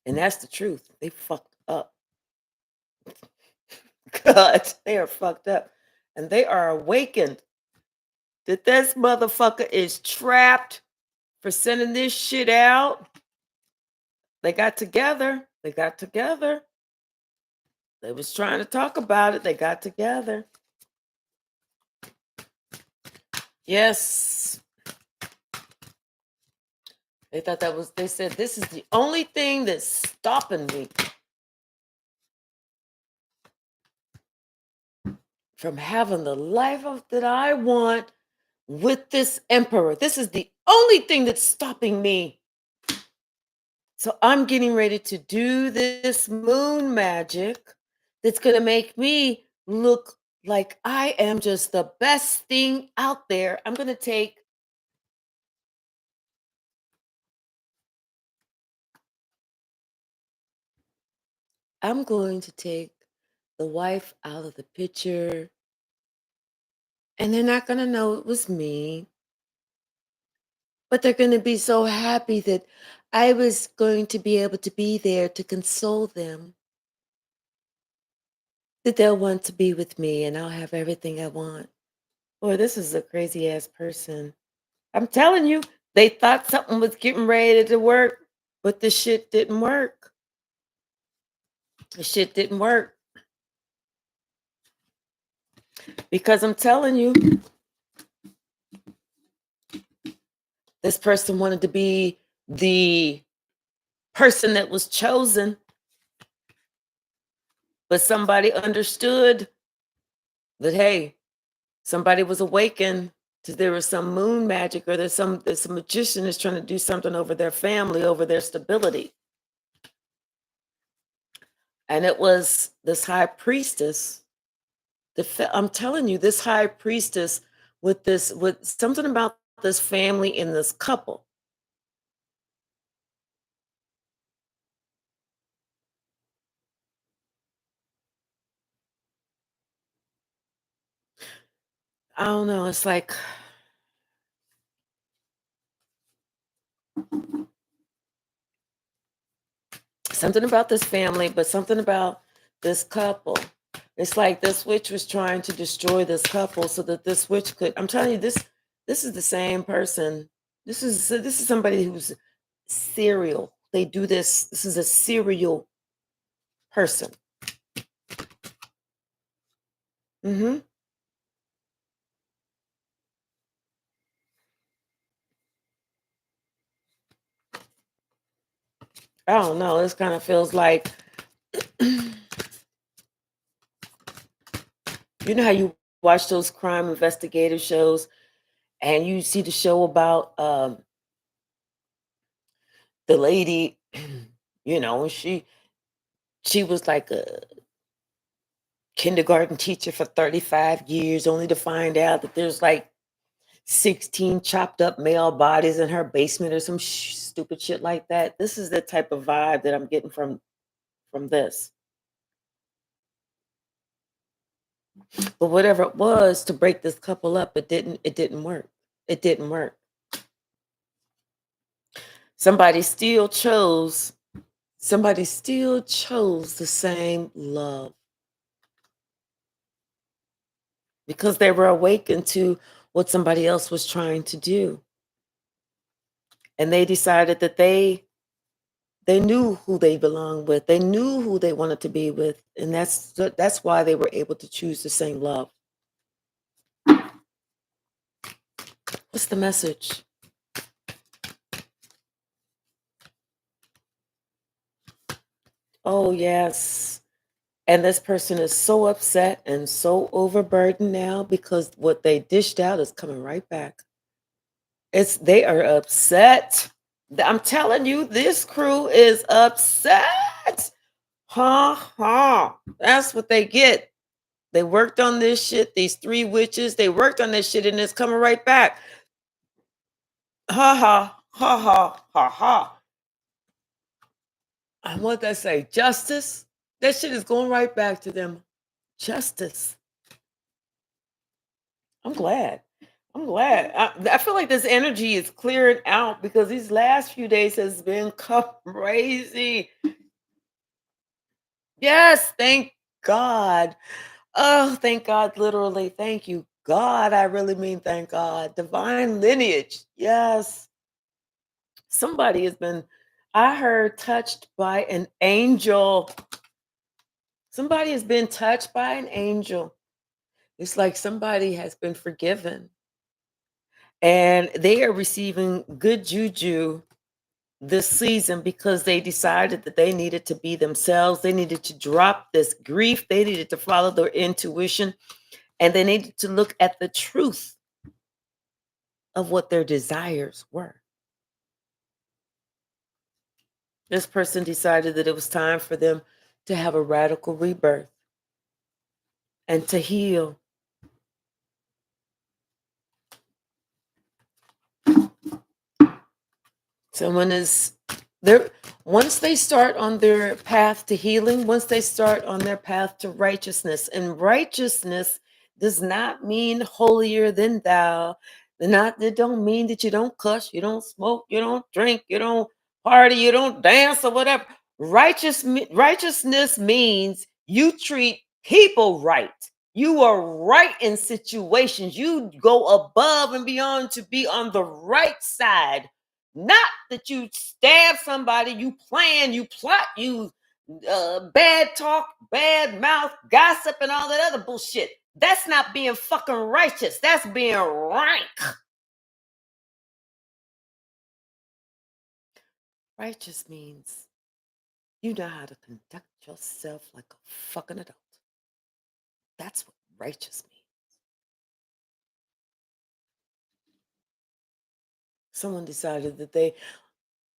And that's the truth. They fucked up. God, they are fucked up. And they are awakened that this motherfucker is trapped for sending this shit out. They got together. They got together. They was trying to talk about it. They got together. Yes. They said, this is the only thing that's stopping me from having the life that I want with this emperor. This is the only thing that's stopping me. So I'm getting ready to do this moon magic that's going to make me look like I am just the best thing out there. I'm going to take the wife out of the picture, and they're not going to know it was me, but they're going to be so happy that I was going to be able to be there to console them, that they'll want to be with me and I'll have everything I want. Boy, this is a crazy ass person. I'm telling you, they thought something was getting ready to work, but the shit didn't work. The shit didn't work because I'm telling you, this person wanted to be the person that was chosen, but somebody understood that, hey, somebody was awakened to there was some moon magic or there's some magician that's trying to do something over their family, over their stability. And it was this high priestess. I'm telling you, this high priestess with something about this family and this couple. I don't know. It's like something about this family, but something about this couple. It's like this witch was trying to destroy this couple so that this witch could. I'm telling you, this is the same person. This is somebody who's serial. They do this. This is a serial person. Hmm. I don't know. This kind of feels like you know how you watch those crime investigative shows and you see the show about The lady, she was like a kindergarten teacher for 35 years, only to find out that there's like 16 chopped up male bodies in her basement or some stupid shit like that. This is the type of vibe that I'm getting from this. But whatever it was to break this couple up, it didn't work. It didn't work. Somebody still chose somebody still chose the same love because they were awakened to what somebody else was trying to do. And they decided that they knew who they belonged with. They knew who they wanted to be with, and that's why they were able to choose the same love. What's the message? Oh, yes. And this person is so upset and so overburdened now because what they dished out is coming right back. They are upset. I'm telling you, this crew is upset. Ha ha. That's what they get. They worked on this shit, these three witches, they worked on this shit and it's coming right back. Ha ha, ha ha, ha ha. And what they say, justice? That shit is going right back to them. Justice. I'm glad. I'm glad. I feel like this energy is clearing out because these last few days has been crazy. Yes, thank God. Oh, thank God, literally. Thank you, God. I really mean thank God. Divine lineage. Yes. Somebody has been, I heard, touched by an angel. Somebody has been touched by an angel. It's like somebody has been forgiven and they are receiving good juju this season because they decided that they needed to be themselves. They needed to drop this grief. They needed to follow their intuition and they needed to look at the truth of what their desires were. This person decided that it was time for them to have a radical rebirth and to heal. Someone is there once they start on their path to healing, once they start on their path to righteousness, and righteousness does not mean holier than thou. Not that don't mean that you don't cuss, you don't smoke, you don't drink, you don't party, you don't dance or whatever. Righteousness means you treat people right. You are right in situations. You go above and beyond to be on the right side, not that you stab somebody, you plan, you plot, you bad talk, bad mouth, gossip, and all that other bullshit. That's not being fucking righteous. That's being rank. Righteous means you know how to conduct yourself like a fucking adult. That's what righteous means. Someone decided that they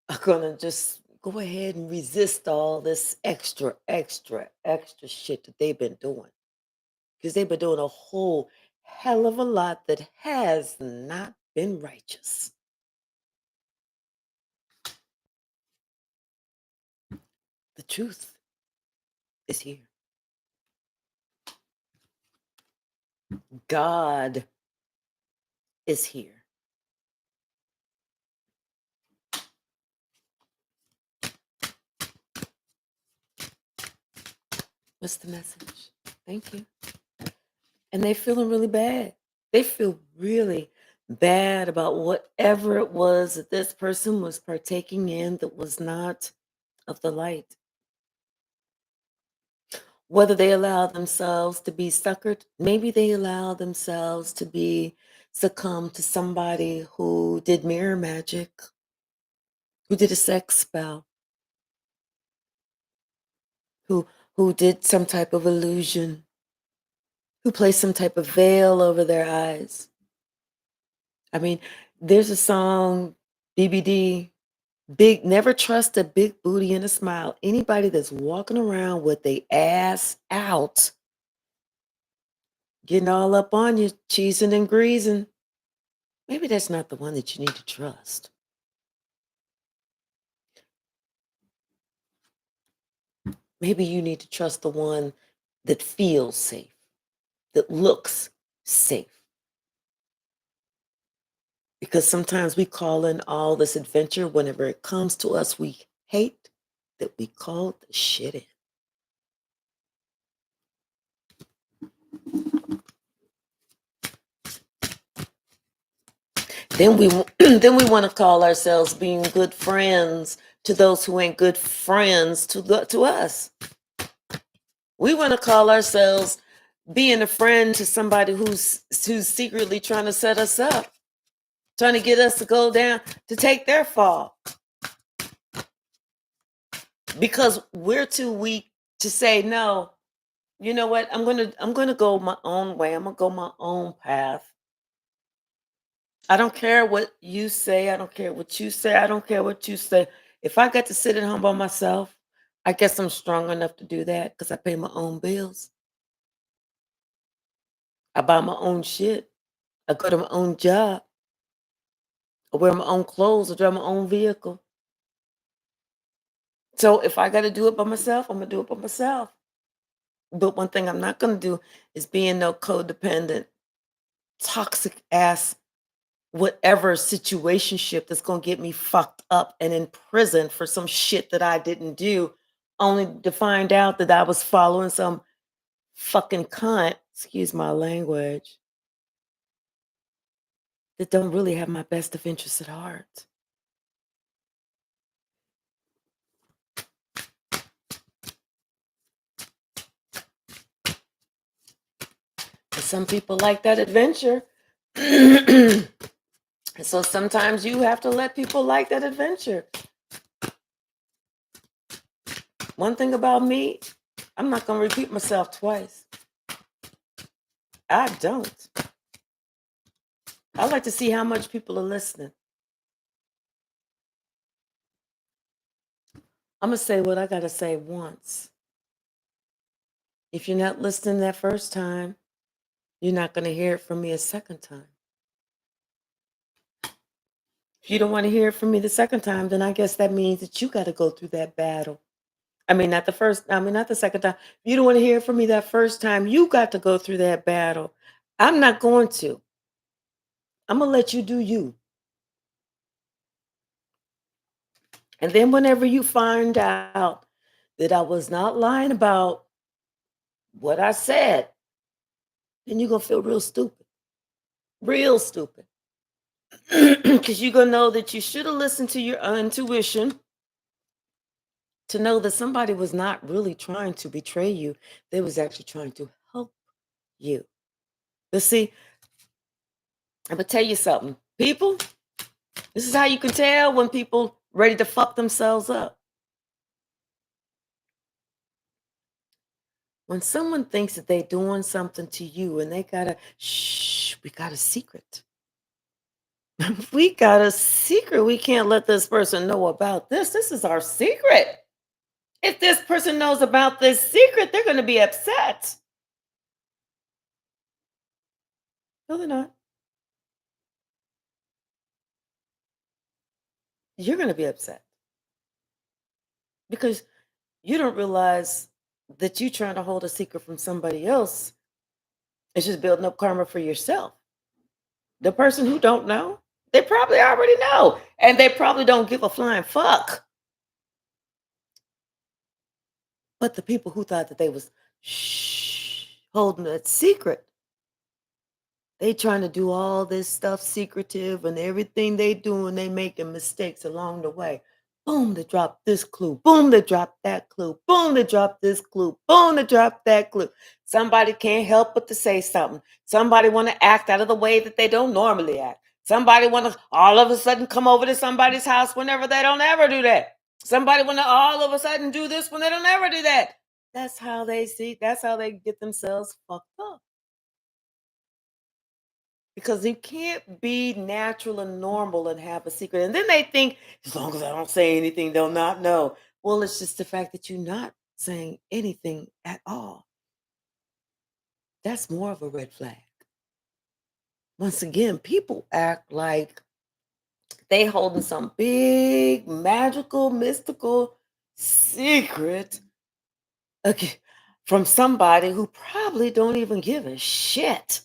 are gonna just go ahead and resist all this extra, extra, extra shit that they've been doing. Because they've been doing a whole hell of a lot that has not been righteous. The truth is here. God is here. What's the message? Thank you. And they feeling really bad. They feel really bad about whatever it was that this person was partaking in that was not of the light. Whether they allow themselves to be suckered, maybe they allow themselves to be succumb to somebody who did mirror magic, who did a sex spell, who who did some type of illusion, who placed some type of veil over their eyes. I mean, there's a song, BBD. Never trust a big booty and a smile. Anybody that's walking around with their ass out, getting all up on you, cheesing and greasing, maybe that's not the one that you need to trust. Maybe you need to trust the one that feels safe, that looks safe. Because sometimes we call in all this adventure whenever it comes to us, we hate that we called the shit in. Then we then we want to call ourselves being good friends to those who ain't good friends to us. We want to call ourselves being a friend to somebody who's secretly trying to set us up, trying to get us to go down to take their fall. Because we're too weak to say no. You know what? I'm gonna go my own way. I'm gonna go my own path. I don't care what you say. I don't care what you say. I don't care what you say. If I got to sit at home by myself, I guess I'm strong enough to do that because I pay my own bills. I buy my own shit. I go to my own job. I wear my own clothes. I drive my own vehicle. So if I got to do it by myself, I'm gonna do it by myself. But one thing I'm not gonna do is be in no codependent, toxic ass whatever situationship that's gonna get me fucked up and in prison for some shit that I didn't do, only to find out that I was following some fucking cunt, excuse my language, that don't really have my best of interests at heart. And some people like that adventure. And so sometimes you have to let people like that adventure. One thing about me, I'm not gonna repeat myself twice. I don't. I like to see how much people are listening. I'm gonna say what I gotta say once. If you're not listening that first time, you're not gonna hear it from me a second time. If you don't want to hear it from me the second time, then I guess that means that you gotta go through that battle. Not the second time. If you don't want to hear it from me that first time, you got to go through that battle. I'm not going to. I'm gonna let you do you. And then whenever you find out that I was not lying about what I said, then you're gonna feel real stupid. Real stupid. Because you're going to know that you should have listened to your intuition to know that somebody was not really trying to betray you. They was actually trying to help you. But see, I'm going to tell you something. People, this is how you can tell when people ready to fuck themselves up. When someone thinks that they're doing something to you and they got a, shh, we got a secret. We got a secret. We can't let this person know about this. This is our secret. If this person knows about this secret, they're going to be upset. No, they're not. You're going to be upset because you don't realize that you trying to hold a secret from somebody else is just building up karma for yourself. The person who don't know, they probably already know, and they probably don't give a flying fuck. But the people who thought that they was shh holding that secret, they trying to do all this stuff secretive and everything they doing, they making mistakes along the way. Boom, they drop this clue. Boom, they drop that clue. Boom, they drop this clue. Boom, they drop that clue. Somebody can't help but to say something. Somebody want to act out of the way that they don't normally act. Somebody want to all of a sudden come over to somebody's house whenever they don't ever do that. Somebody want to all of a sudden do this when they don't ever do that. That's how they see. That's how they get themselves fucked up. because you can't be natural and normal and have a secret. And then they think, as long as I don't say anything, they'll not know. Well, it's just the fact that you're not saying anything at all. That's more of a red flag. Once again, people act like they holding some big, magical, mystical secret, okay, from somebody who probably don't even give a shit.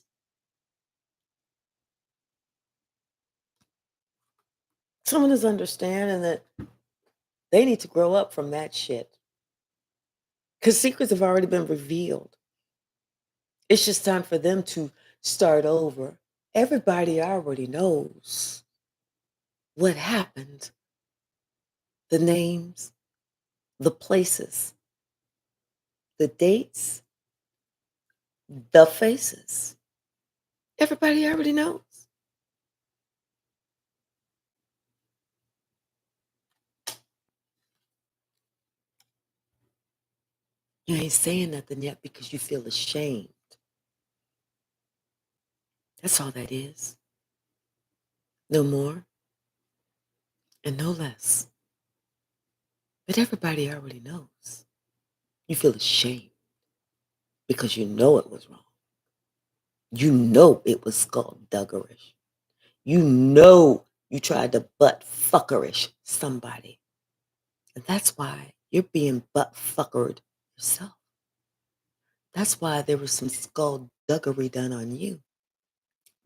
Someone is understanding that they need to grow up from that shit because secrets have already been revealed. It's just time for them to start over. Everybody already knows what happened, the names, the places, the dates, the faces. Everybody already knows. You ain't saying nothing yet because you feel ashamed. That's all that is. No more and no less. But everybody already knows. You feel ashamed because you know it was wrong. You know it was skulldugerish. You know you tried to butt fuckerish somebody. And that's why you're being butt fuckered yourself. That's why there was some skullduggery done on you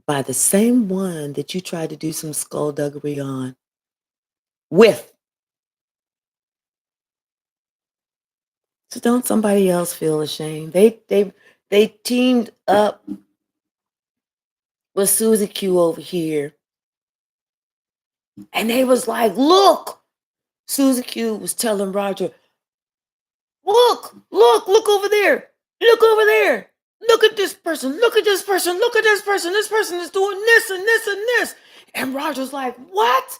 by the same one that you tried to do some skullduggery on with. So don't somebody else feel ashamed. They teamed up with Susie Q over here, and they was like, look, Susie Q was telling Roger, look over there. Look over there. Look at this person. Look at this person. Look at this person. This person is doing this and this and this. And Roger's like, what?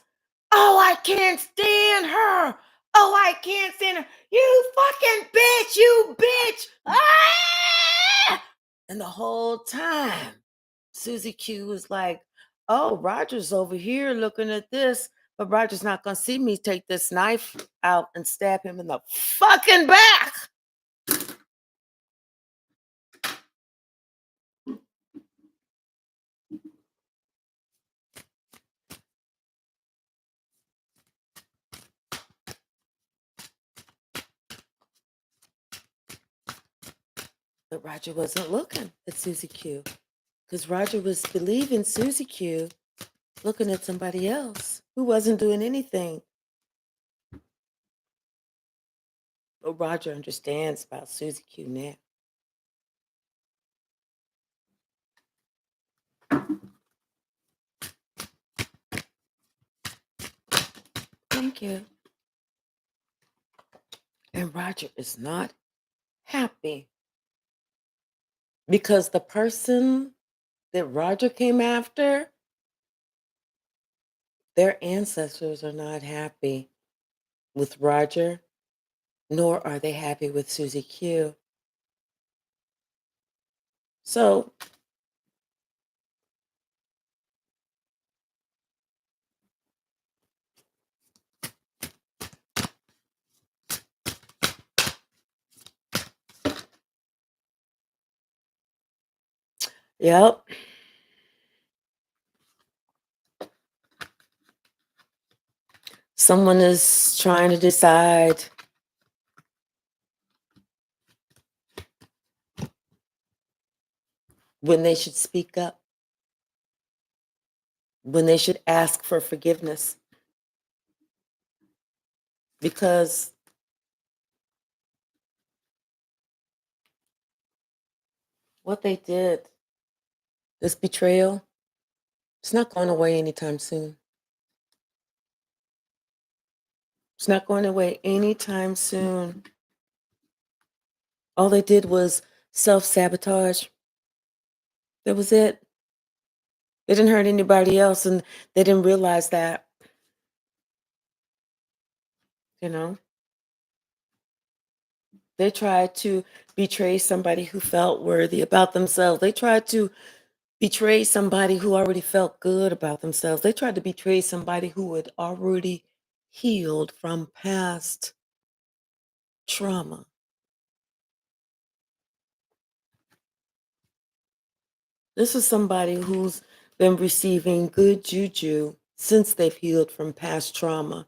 Oh, I can't stand her. Oh, I can't stand her. You fucking bitch. You bitch. Ah! And the whole time, Susie Q was like, oh, Roger's over here looking at this, but Roger's not going to see me take this knife out and stab him in the fucking back. But Roger wasn't looking at Susie Q because Roger was believing Susie Q looking at somebody else who wasn't doing anything. But Roger understands about Susie Q now. Thank you. And Roger is not happy because the person that Roger came after, their ancestors are not happy with Roger, nor are they happy with Susie Q. So, yep. Someone is trying to decide when they should speak up, when they should ask for forgiveness. Because what they did, this betrayal, it's not going away anytime soon. It's not going away anytime soon. All they did was self-sabotage. That was it. They didn't hurt anybody else, and they didn't realize that, you know. They tried to betray somebody who felt worthy about themselves. They tried to betray somebody who already felt good about themselves. They tried to betray somebody who had already healed from past trauma. This is somebody who's been receiving good juju since they've healed from past trauma.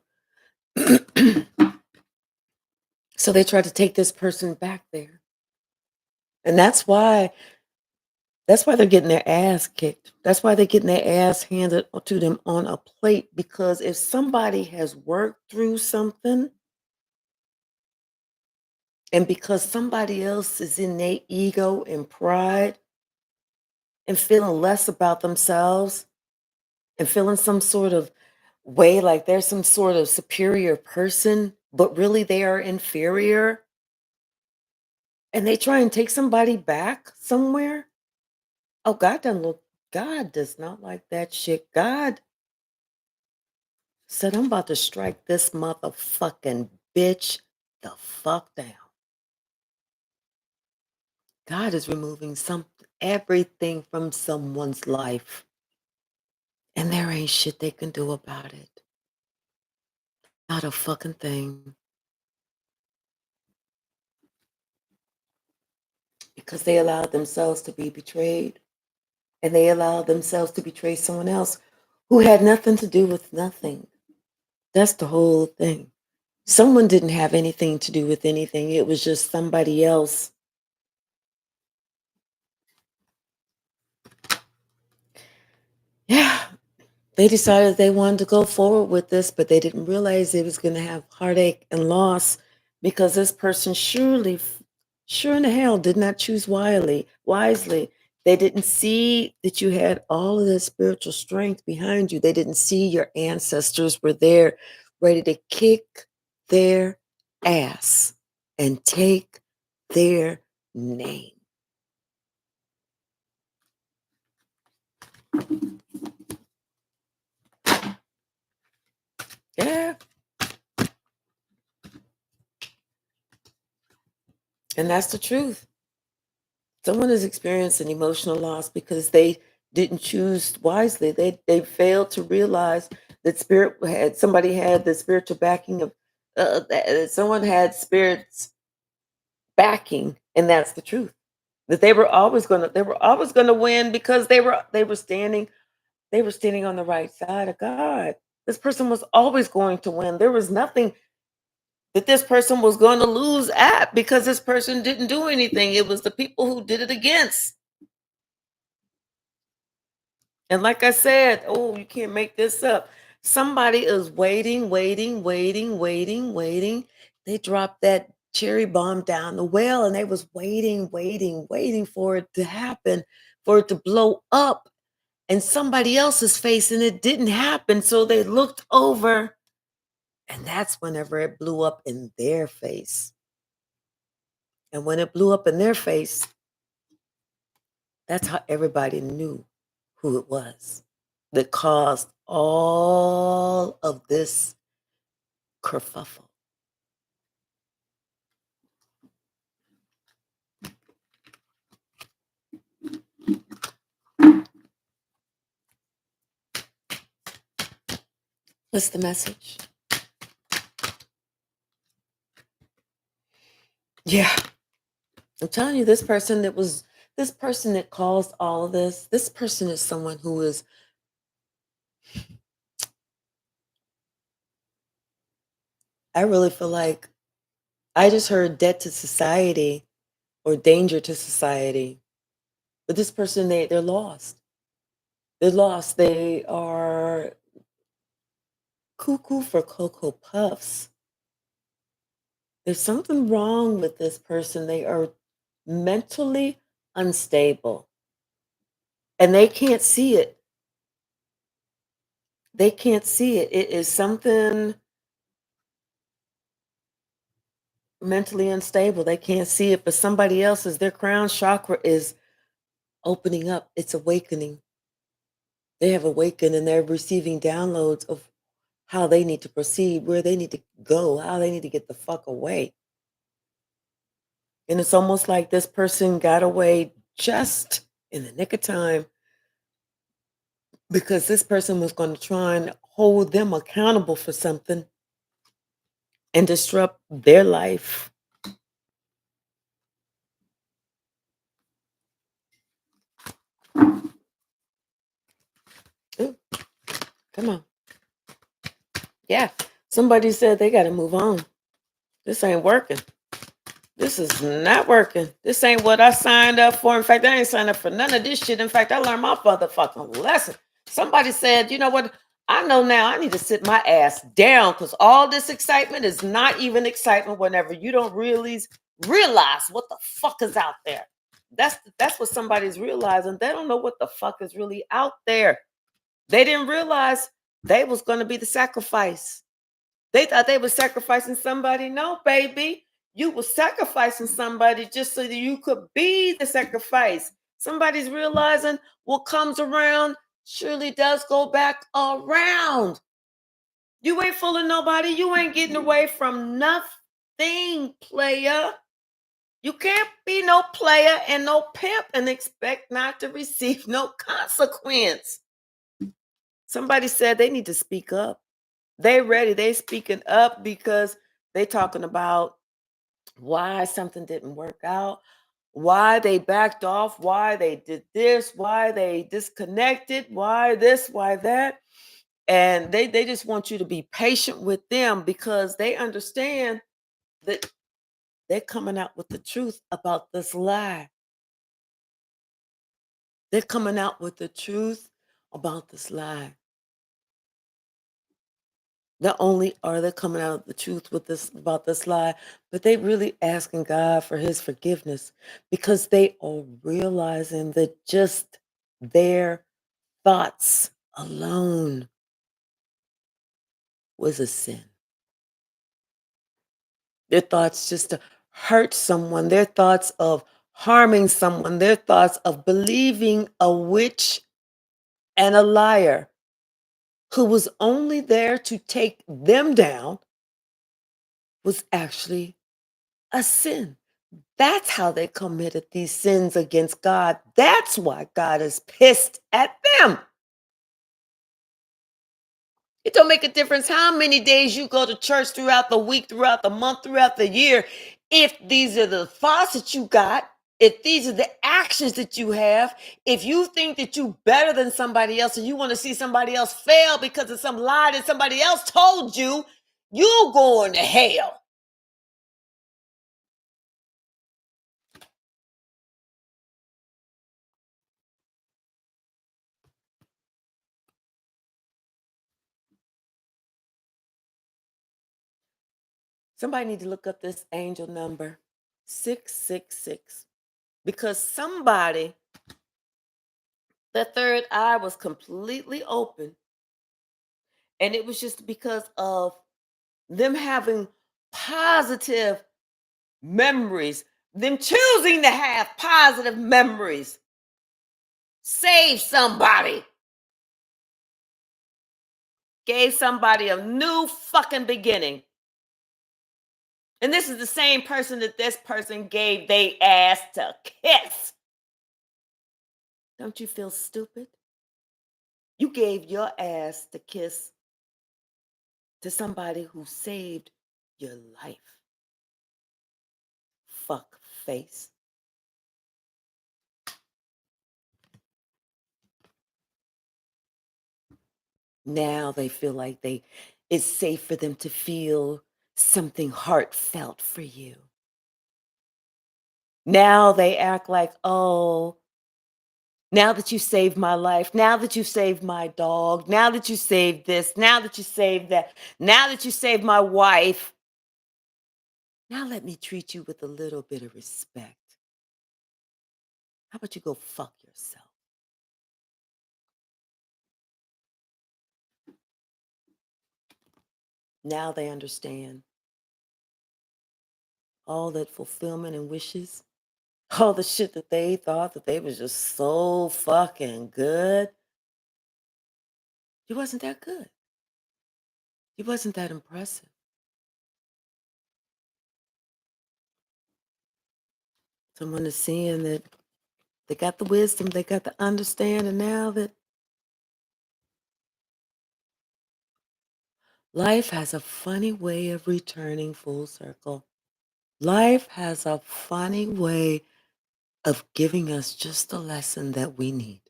So they tried to take this person back there. And that's why they're getting their ass kicked. That's why they're getting their ass handed to them on a plate. Because if somebody has worked through something, and because somebody else is in their ego and pride and feeling less about themselves and feeling some sort of way like they're some sort of superior person, but really they are inferior, and they try and take somebody back somewhere. Oh, God does not like that shit. God said, I'm about to strike this motherfucking bitch the fuck down. God is removing everything from someone's life, and there ain't shit they can do about it. Not a fucking thing. Because they allowed themselves to be betrayed, and they allowed themselves to betray someone else who had nothing to do with nothing. That's the whole thing. Someone didn't have anything to do with anything. It was just somebody else. Yeah, they decided they wanted to go forward with this, but they didn't realize it was going to have heartache and loss because this person sure in the hell did not choose wisely. They didn't see that you had all of that spiritual strength behind you. They didn't see your ancestors were there ready to kick their ass and take their name. Yeah. And that's the truth. Someone has experienced an emotional loss because they didn't choose wisely. They failed to realize that somebody had the spiritual backing of that someone had spirits backing, and that's the truth. That they were always gonna win because they were standing on the right side of God. This person was always going to win. There was nothing that this person was going to lose at because this person didn't do anything. It was the people who did it against. And like I said, oh, you can't make this up. Somebody is waiting, waiting, waiting, waiting, waiting. They dropped that cherry bomb down the well and they was waiting, waiting, waiting for it to happen, for it to blow up. And somebody else's face and it didn't happen. So they looked over and that's whenever it blew up in their face. And when it blew up in their face, that's how everybody knew who it was that caused all of this kerfuffle. What's the message? Yeah, I'm telling you, this person that caused all of this person is someone who is, I really feel like I just heard debt to society or danger to society. But this person, they're lost. They're lost. They are cuckoo for Cocoa Puffs. There's something wrong with this person. They are mentally unstable and they can't see it. They can't see it. It is something mentally unstable. They can't see it, but somebody else's, their crown chakra is opening up. It's awakening. They have awakened and they're receiving downloads of how they need to proceed, where they need to go, how they need to get the fuck away. And it's almost like this person got away just in the nick of time because this person was going to try and hold them accountable for something and disrupt their life. Ooh, come on. Yeah. Somebody said they got to move on. This ain't working. This is not working. This ain't what I signed up for. In fact, I ain't signed up for none of this shit. In fact, I learned my motherfucking lesson. Somebody said, you know what? I know now I need to sit my ass down because all this excitement is not even excitement whenever you don't really realize what the fuck is out there. That's what somebody's realizing. They don't know what the fuck is really out there. They didn't realize they was going to be the sacrifice. They thought they were sacrificing somebody. No, baby. You were sacrificing somebody just so that you could be the sacrifice. Somebody's realizing what comes around surely does go back around. You ain't fooling nobody. You ain't getting away from nothing, player. You can't be no player and no pimp and expect not to receive no consequence. Somebody said they need to speak up. They ready. They speaking up because they talking about why something didn't work out, why they backed off, why they did this, why they disconnected, why this, why that. And they just want you to be patient with them because they understand that they're coming out with the truth about this lie. They're coming out with the truth about this lie. Not only are they coming out of the truth with this about this lie, but they really asking God for his forgiveness because they are realizing that just their thoughts alone was a sin. Their thoughts just to hurt someone, their thoughts of harming someone, their thoughts of believing a witch and a liar who was only there to take them down was actually a sin. That's how they committed these sins against God. That's why God is pissed at them. It don't make a difference how many days you go to church throughout the week, throughout the month, throughout the year. If these are the thoughts that you got, if these are the actions that you have, if you think that you better than somebody else and you want to see somebody else fail because of some lie that somebody else told you, you going to hell. Somebody need to look up this angel number 666 because somebody, the third eye was completely open. And it was just because of them having positive memories, them choosing to have positive memories. Save somebody, gave somebody a new fucking beginning. And this is the same person that this person gave they ass to kiss. Don't you feel stupid? You gave your ass to kiss to somebody who saved your life. Fuck face. Now they feel like it's safe for them to feel something heartfelt for you. Now they act like, oh, now that you saved my life, now that you saved my dog, now that you saved this, now that you saved that, now that you saved my wife, now let me treat you with a little bit of respect. How about you go fuck yourself? Now they understand all that fulfillment and wishes, all the shit that they thought that they was just so fucking good. He wasn't that good. He wasn't that impressive. Someone is seeing that they got the wisdom, they got the understanding now that Life has a funny way of returning full circle. Life has a funny way of giving us just the lesson that we need.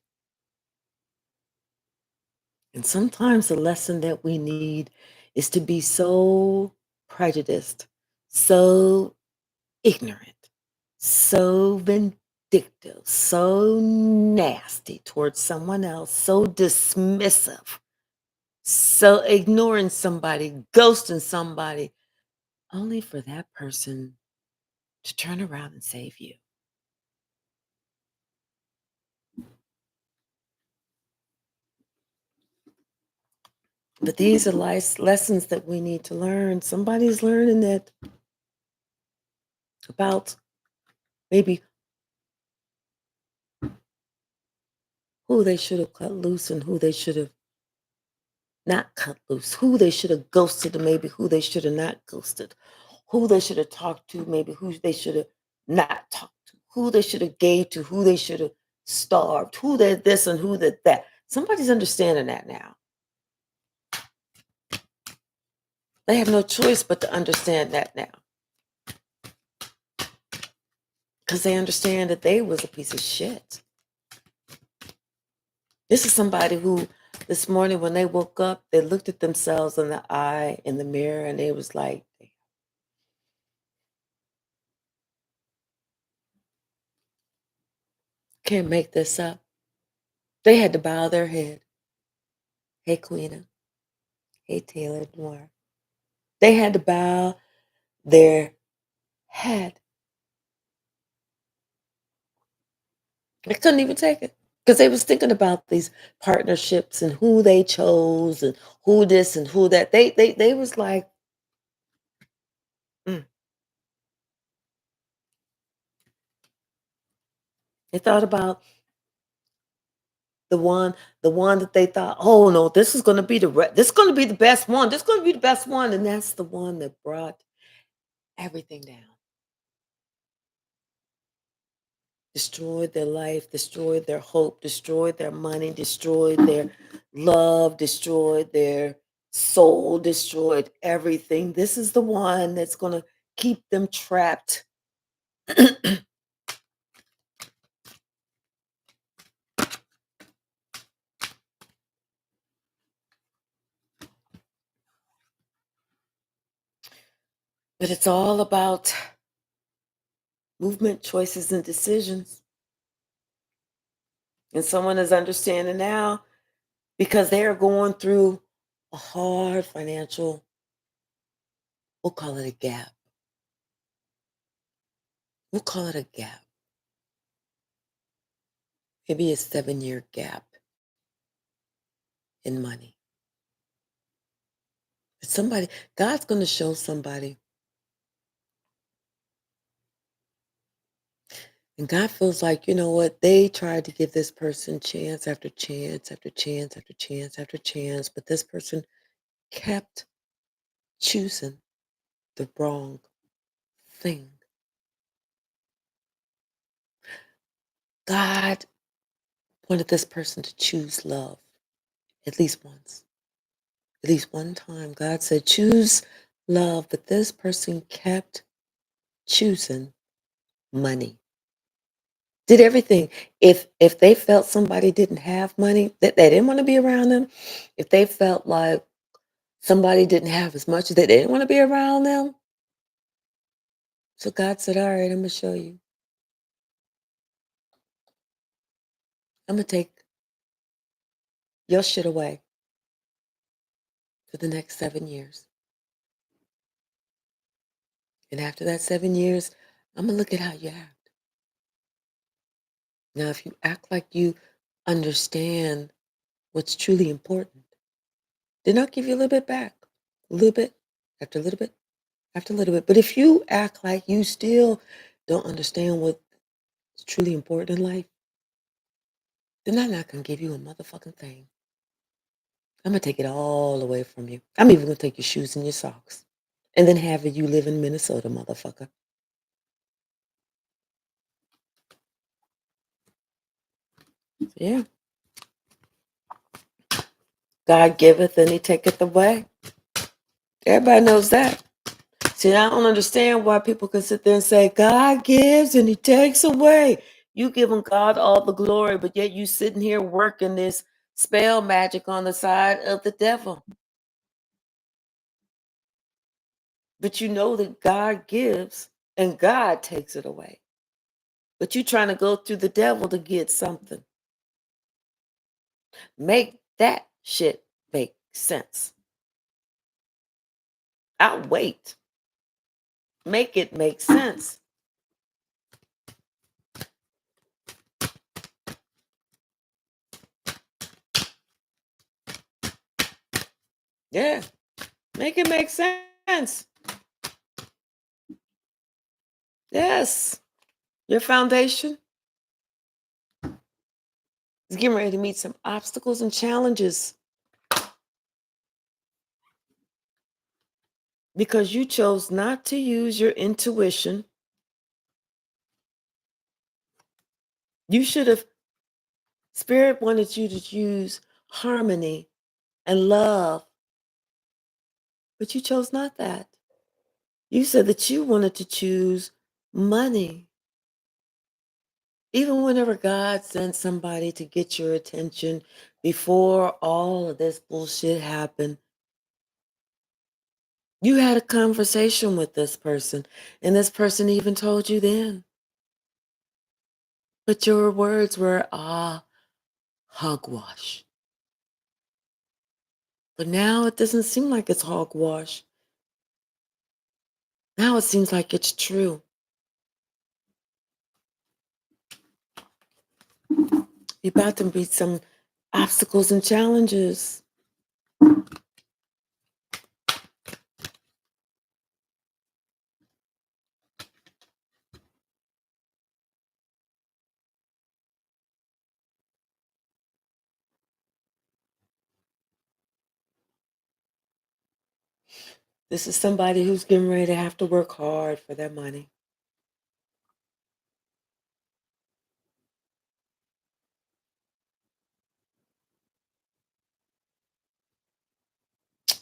And sometimes the lesson that we need is to be so prejudiced, so ignorant, so vindictive, so nasty towards someone else, so dismissive, so ignoring somebody, ghosting somebody, only for that person to turn around and save you. But these are life lessons that we need to learn. Somebody's learning it about maybe who they should have cut loose and who they should have not cut loose, who they should have ghosted and maybe who they should have not ghosted, who they should have talked to, maybe who they should have not talked to, who they should have gave to, who they should have starved, who they this and who they that. Somebody's understanding that now. They have no choice but to understand that now. Because they understand that they was a piece of shit. This is somebody who this morning when they woke up, they looked at themselves in the eye in the mirror and they was like, can't make this up. They had to bow their head. Hey, Queena. Hey, Taylor Noir. They had to bow their head. They couldn't even take it because they was thinking about these partnerships and who they chose and who this and who that. They was like, mm. They thought about the one, the one that they thought, oh no, this is going to be this is going to be the best one. This is going to be the best one, and that's the one that brought everything down. Destroyed their life, destroyed their hope, destroyed their money, destroyed their love, destroyed their soul, destroyed everything. This is the one that's going to keep them trapped. But it's all about movement, choices, and decisions. And someone is understanding now because they are going through a hard financial, we'll call it a gap. We'll call it a gap. Maybe a 7-year gap in money. But somebody, God's going to show somebody. And God feels like, you know what? They tried to give this person chance after chance after chance after chance after chance, but this person kept choosing the wrong thing. God wanted this person to choose love at least once. At least one time, God said, choose love, but this person kept choosing money. Did everything. If they felt somebody didn't have money, that they didn't want to be around them, if they felt like somebody didn't have as much, that they didn't want to be around them. So God said, all right, I'm gonna show you. I'm gonna take your shit away for the next 7 years. And after that 7 years, I'm gonna look at how you act. Now, if you act like you understand what's truly important, then I'll give you a little bit back. A little bit, after a little bit, after a little bit. But if you act like you still don't understand what's truly important in life, then I'm not gonna give you a motherfucking thing. I'm gonna take it all away from you. I'm even gonna take your shoes and your socks. And then have you live in Minnesota, motherfucker. So yeah. God giveth and he taketh away. Everybody knows that. See, I don't understand why people can sit there and say, God gives and he takes away. You giving God all the glory, but yet you sitting here working this spell magic on the side of the devil. But you know that God gives and God takes it away. But you trying to go through the devil to get something. Make that shit make sense. I'll wait. Make it make sense. Yeah. Make it make sense. Yes. Your foundation is getting ready to meet some obstacles and challenges because you chose not to use your intuition. You should have, Spirit wanted you to use harmony and love, but you chose not that. You said that you wanted to choose money. Even whenever God sent somebody to get your attention before all of this bullshit happened, you had a conversation with this person, and this person even told you then. But your words were, hogwash. But now it doesn't seem like it's hogwash. Now it seems like it's true. You're about to meet some obstacles and challenges. This is somebody who's getting ready to have to work hard for their money.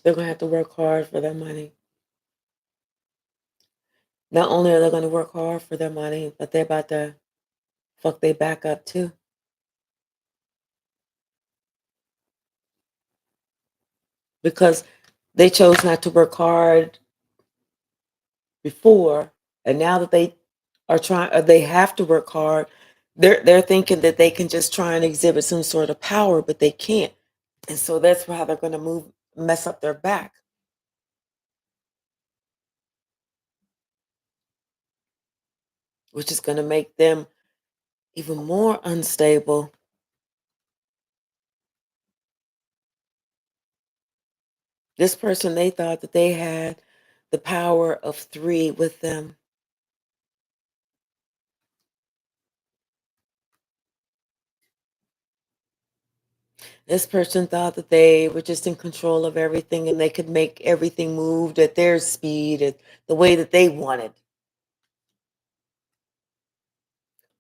They're going to have to work hard for their money. Not only are they going to work hard for their money, but they're about to fuck their back up too. Because they chose not to work hard before, and now that they are trying, or they have to work hard, they're thinking that they can just try and exhibit some sort of power, but they can't. And so that's how they're going to mess up their back, which is going to make them even more unstable. This person, they thought that they had the power of three with them. This person thought that they were just in control of everything and they could make everything move at their speed, at the way that they wanted.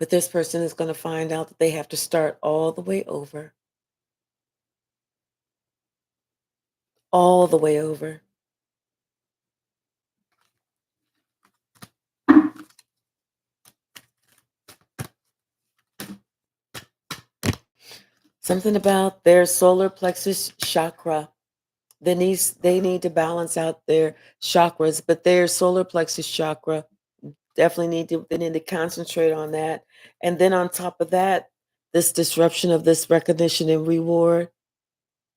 But this person is going to find out that they have to start all the way over, all the way over. Something about their solar plexus chakra. They need to balance out their chakras, but their solar plexus chakra definitely they need to concentrate on that. And then on top of that, this disruption of this recognition and reward,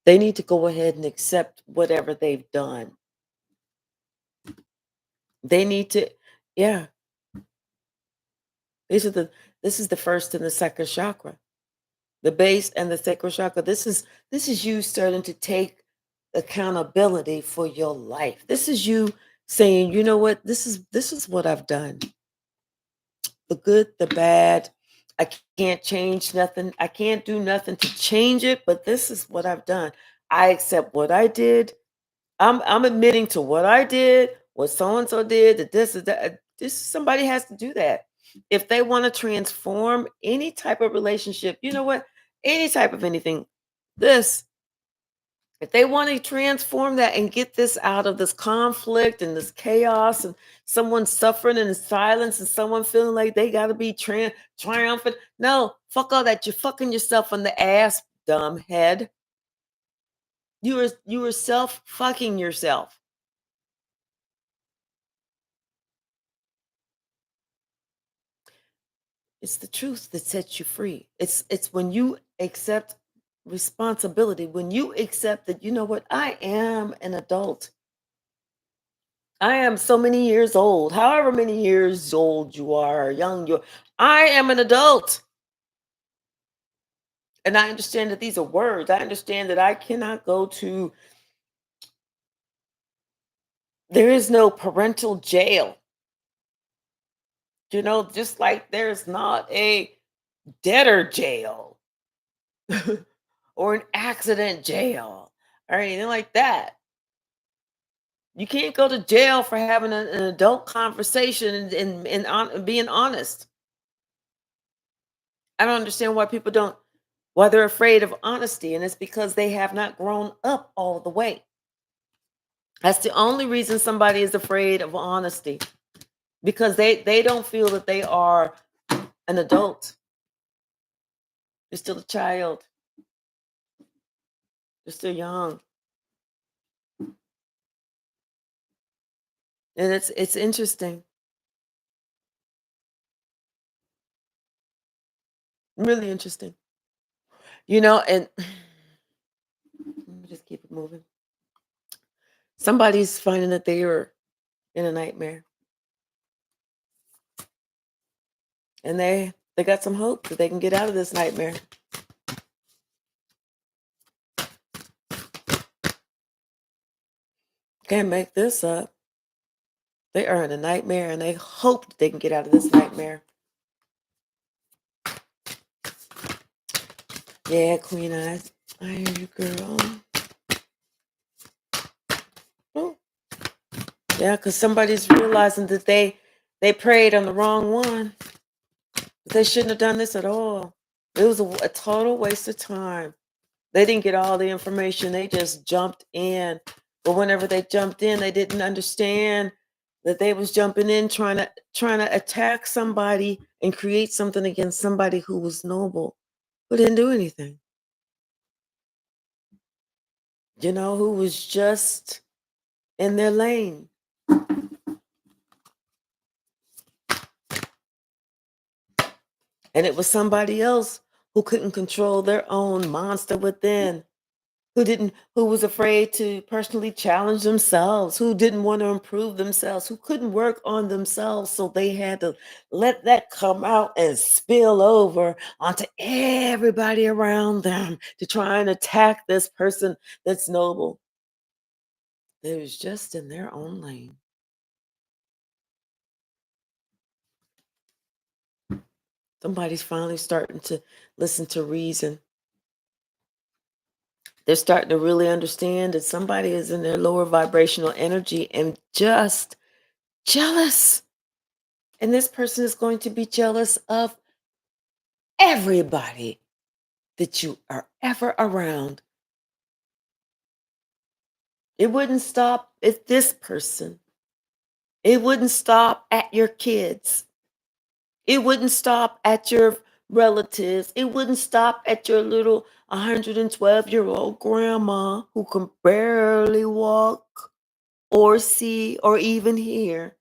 they need to go ahead and accept whatever they've done. They need to, yeah. These are the this is the first and the second chakra. The base and the sacral chakra. This is you starting to take accountability for your life. This is you saying, you know what, this is what I've done. The good, the bad. I can't change nothing. I can't do nothing to change it, but this is what I've done. I accept what I did. I'm admitting to what I did, what so and so did, that this is that. This somebody has to do that. If they want to transform any type of relationship, you know what? Any type of anything, this If they want to transform that and get this out of this conflict and this chaos and someone suffering in silence and someone feeling like they got to be triumphant, no, fuck all that. You're fucking yourself in the ass, dumb head. You were self fucking yourself. It's the truth that sets you free. It's when you accept responsibility, when you accept that you know what, I am an adult. I am so many years old, however many years old you are, young you I am an adult. And I understand that these are words. I understand that I cannot go to there is no parental jail. Just like there's not a debtor jail or an accident jail or anything like that. You can't go to jail for having an adult conversation and being honest. I don't understand why people don't why they're afraid of honesty, and it's because they have not grown up all the way. That's the only reason somebody is afraid of honesty because they don't feel that they are an adult. They're still a child. They're still young, and it's interesting, really interesting. And let me just keep it moving. Somebody's finding that they are in a nightmare, and they got some hope that they can get out of this nightmare. Can't make this up. They are in a nightmare, and they hope that they can get out of this nightmare. Yeah, Queen Eyes. I hear you, girl. Oh, yeah, because somebody's realizing that they prayed on the wrong one. They shouldn't have done this at all. It was a total waste of time. They didn't get all the information. They just jumped in. But whenever they jumped in, they didn't understand that they was jumping in trying to attack somebody and create something against somebody who was noble, who didn't do anything. Who was just in their lane. And it was somebody else who couldn't control their own monster within, who was afraid to personally challenge themselves, who didn't want to improve themselves, who couldn't work on themselves, so they had to let that come out and spill over onto everybody around them to try and attack this person that's noble. They was just in their own lane. Somebody's finally starting to listen to reason. They're starting to really understand that somebody is in their lower vibrational energy and just jealous. And this person is going to be jealous of everybody that you are ever around. It wouldn't stop at this person. It wouldn't stop at your kids. It wouldn't stop at your relatives. It wouldn't stop at your little 112-year-old grandma who can barely walk or see or even hear.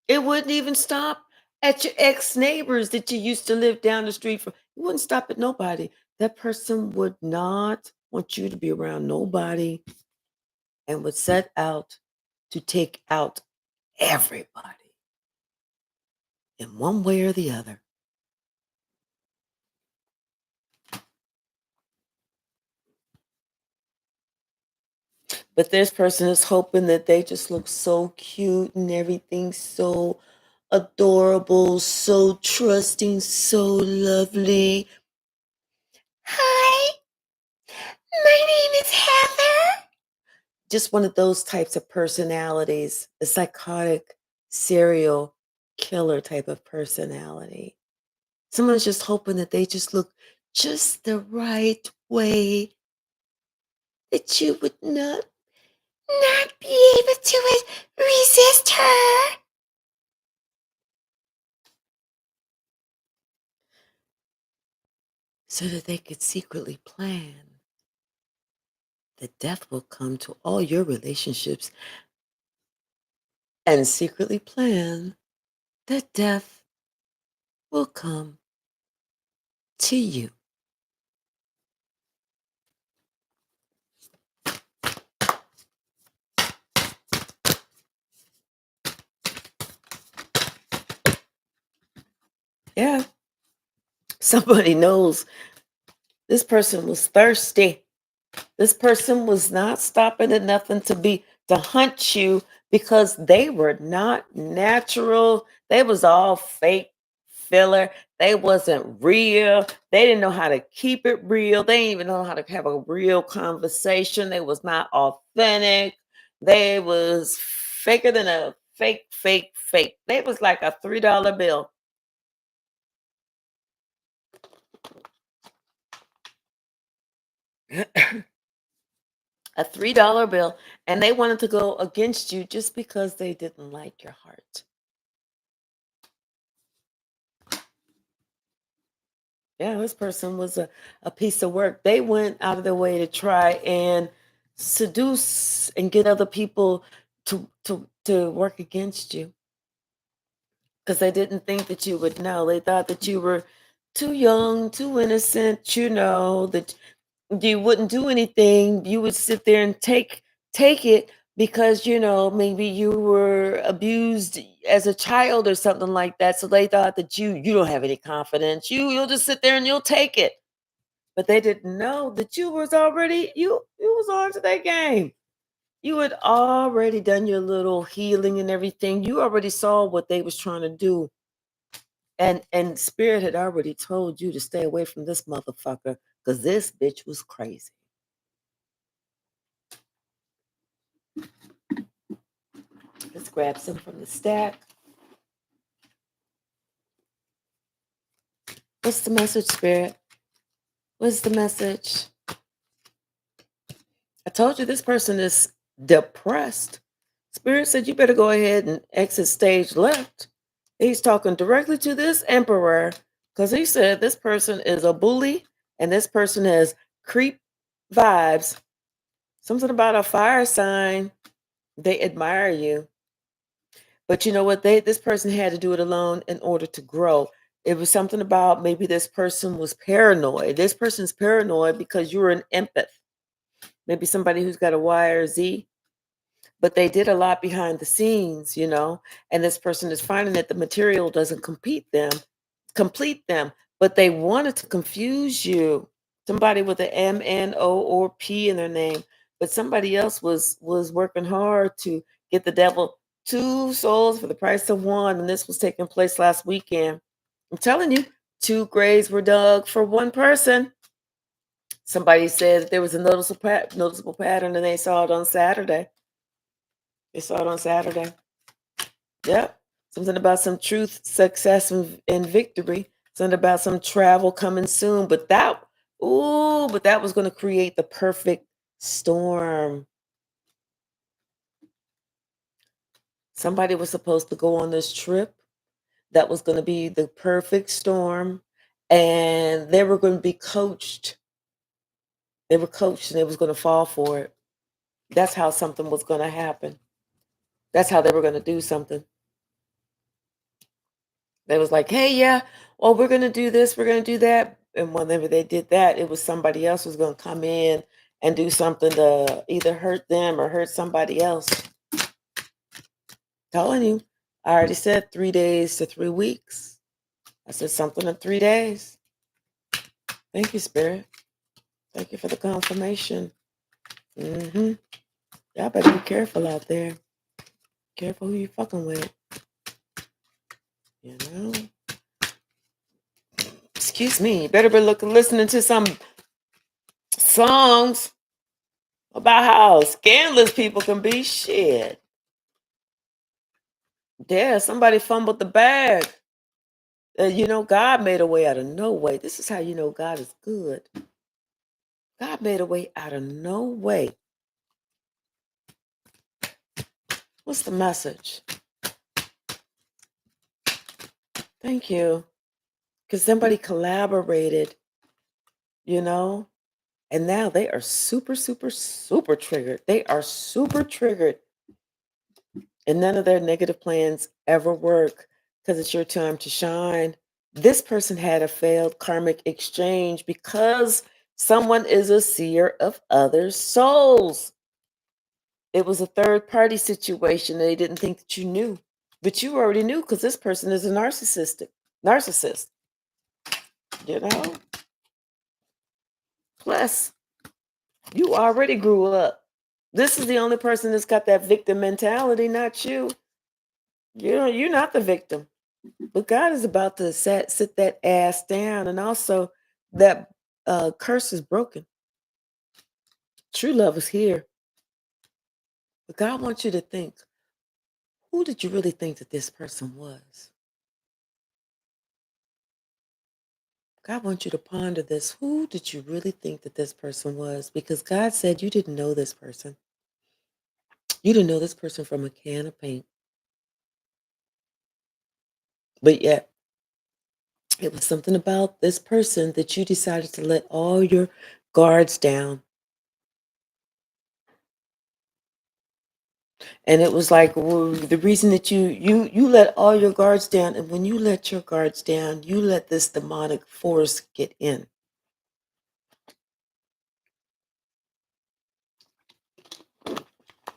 It wouldn't even stop at your ex-neighbors that you used to live down the street from. It wouldn't stop at nobody. That person would not want you to be around nobody and would set out to take out everybody in one way or the other. But this person is hoping that they just look so cute and everything so adorable, so trusting, so lovely. Hi, my name is Heather. Just one of those types of personalities, a psychotic serial killer type of personality. Someone's just hoping that they just look just the right way that you would not be able to resist her. So that they could secretly plan that death will come to all your relationships and secretly plan that death will come to you. Yeah. Somebody knows this person was thirsty. This person was not stopping at nothing to hunt you because they were not natural. They was all fake filler. They wasn't real. They didn't know how to keep it real. They didn't even know how to have a real conversation. They was not authentic. They was faker than a fake. They was like a $3 bill. A $3 bill, and they wanted to go against you just because they didn't like your heart. Yeah, this person was a piece of work. They went out of their way to try and seduce and get other people to work against you because they didn't think that you would know. They thought that you were too young, too innocent, that you wouldn't do anything. You would sit there and take it because maybe you were abused as a child or something like that. So they thought that you don't have any confidence. You'll just sit there and you'll take it. But they didn't know that you was on to that game. You had already done your little healing and everything. You already saw what they was trying to do. And spirit had already told you to stay away from this motherfucker because this bitch was crazy. Let's grab some from the stack. What's the message, Spirit? What's the message? I told you this person is depressed. Spirit said you better go ahead and exit stage left. He's talking directly to this emperor because he said this person is a bully and this person has creep vibes. Something about a fire sign. They admire you. But you know what? This person had to do it alone in order to grow. It was something about maybe this person was paranoid. This person's paranoid because you're an empath. Maybe somebody who's got a Y or Z, but they did a lot behind the scenes. And this person is finding that the material doesn't complete them, but they wanted to confuse you. Somebody with an M, N, O, or P in their name, but somebody else was working hard to get the devil two souls for the price of one, and this was taking place last weekend. I'm telling you, two graves were dug for one person. Somebody said that there was a noticeable pattern, and they saw it on Saturday. They saw it on Saturday. Yep. Something about some truth, success, and victory. Something about some travel coming soon. But that was going to create the perfect storm. Somebody was supposed to go on this trip that was going to be the perfect storm, and they were going to be coached. They were coached, and they was going to fall for it. That's how something was going to happen. That's how they were going to do something. They was like, hey, yeah, well, we're going to do this, we're going to do that. And whenever they did that, it was somebody else was going to come in and do something to either hurt them or hurt somebody else. Telling you, I already said 3 days to 3 weeks. I said something in 3 days. Thank you, Spirit. Thank you for the confirmation. Mm-hmm. Y'all better be careful out there. Careful who you fucking with. You know? Excuse me. You better be listening to some songs about how scandalous people can be. Shit. Yeah, somebody fumbled the bag. God made a way out of no way. This is how you know God is good. God made a way out of no way. What's the message? Thank you. Because somebody collaborated, you know, and now they are super, super, super triggered. They are super triggered, and none of their negative plans ever work because it's your time to shine. This person had a failed karmic exchange because someone is a seer of other souls. It was a third party situation. They didn't think that you knew, but you already knew because this person is a narcissist. You know. Plus, you already grew up. This is the only person that's got that victim mentality, not you. You're not the victim. But God is about to sit that ass down, and also that curse is broken. True love is here. But God wants you to think, who did you really think that this person was? God wants you to ponder this. Who did you really think that this person was? Because God said you didn't know this person. You didn't know this person from a can of paint. But yet, it was something about this person that you decided to let all your guards down. And it was like, well, the reason that you let all your guards down, and when you let your guards down, you let this demonic force get in.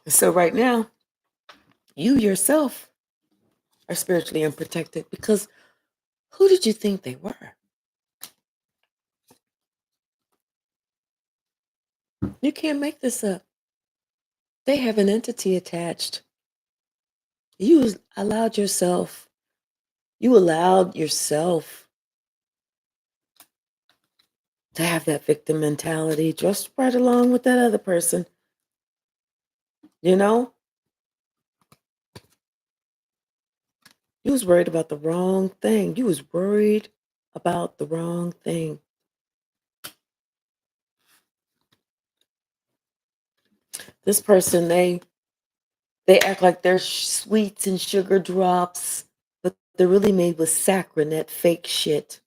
So right now, you yourself are spiritually unprotected because who did you think they were? You can't make this up. They have an entity attached. You allowed yourself to have that victim mentality just right along with that other person. You know, you was worried about the wrong thing. You was worried about the wrong thing. This person, they act like they're sweets and sugar drops, but they're really made with saccharin, that fake shit.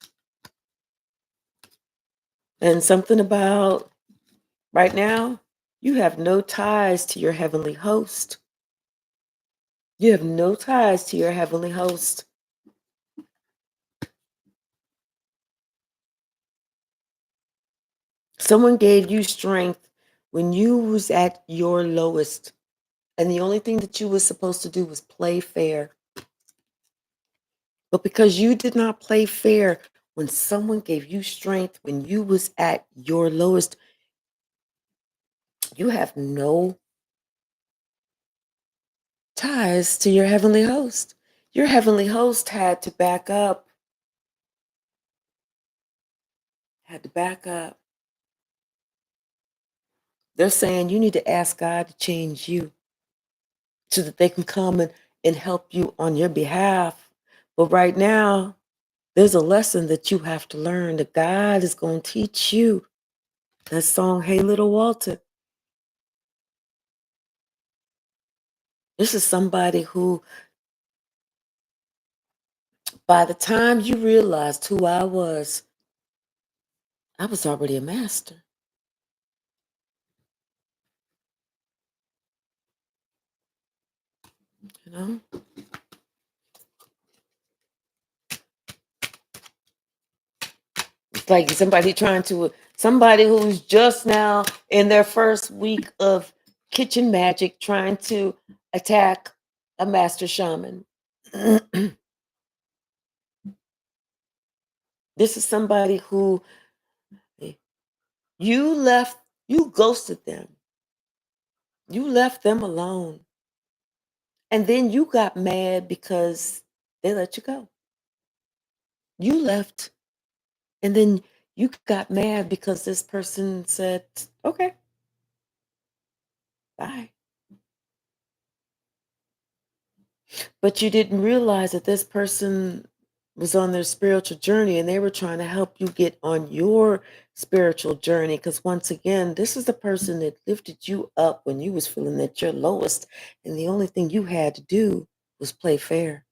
And something about right now, you have no ties to your heavenly host. You have no ties to your heavenly host. Someone gave you strength when you was at your lowest. And the only thing that you was supposed to do was play fair. But because you did not play fair, when someone gave you strength when you was at your lowest, you have no ties to your heavenly host. Your heavenly host had to back up, had to back up. They're saying you need to ask God to change you so that they can come and help you on your behalf. But right now, there's a lesson that you have to learn that God is going to teach you. That song, Hey Little Walter. This is somebody who, by the time you realized who I was already a master, you know? It's like somebody who's just now in their first week of kitchen magic trying to attack a master shaman. This is somebody who you left, you ghosted them. You left them alone. And then you got mad because they let you go. You left, and then you got mad because this person said, okay, bye. But you didn't realize that this person was on their spiritual journey and they were trying to help you get on your spiritual journey, because once again, this is the person that lifted you up when you was feeling at your lowest, and the only thing you had to do was play fair.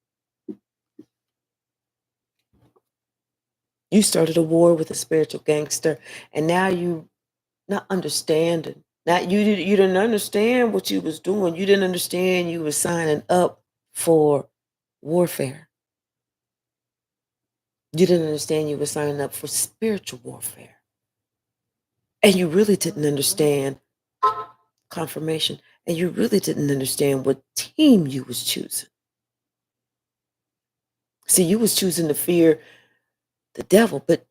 You started a war with a spiritual gangster, and now you not understanding. Now you didn't understand what you was doing. You didn't understand you were signing up for warfare. You didn't understand you were signing up for spiritual warfare. And you really didn't understand confirmation. And you really didn't understand what team you was choosing. See, you was choosing to fear the devil, but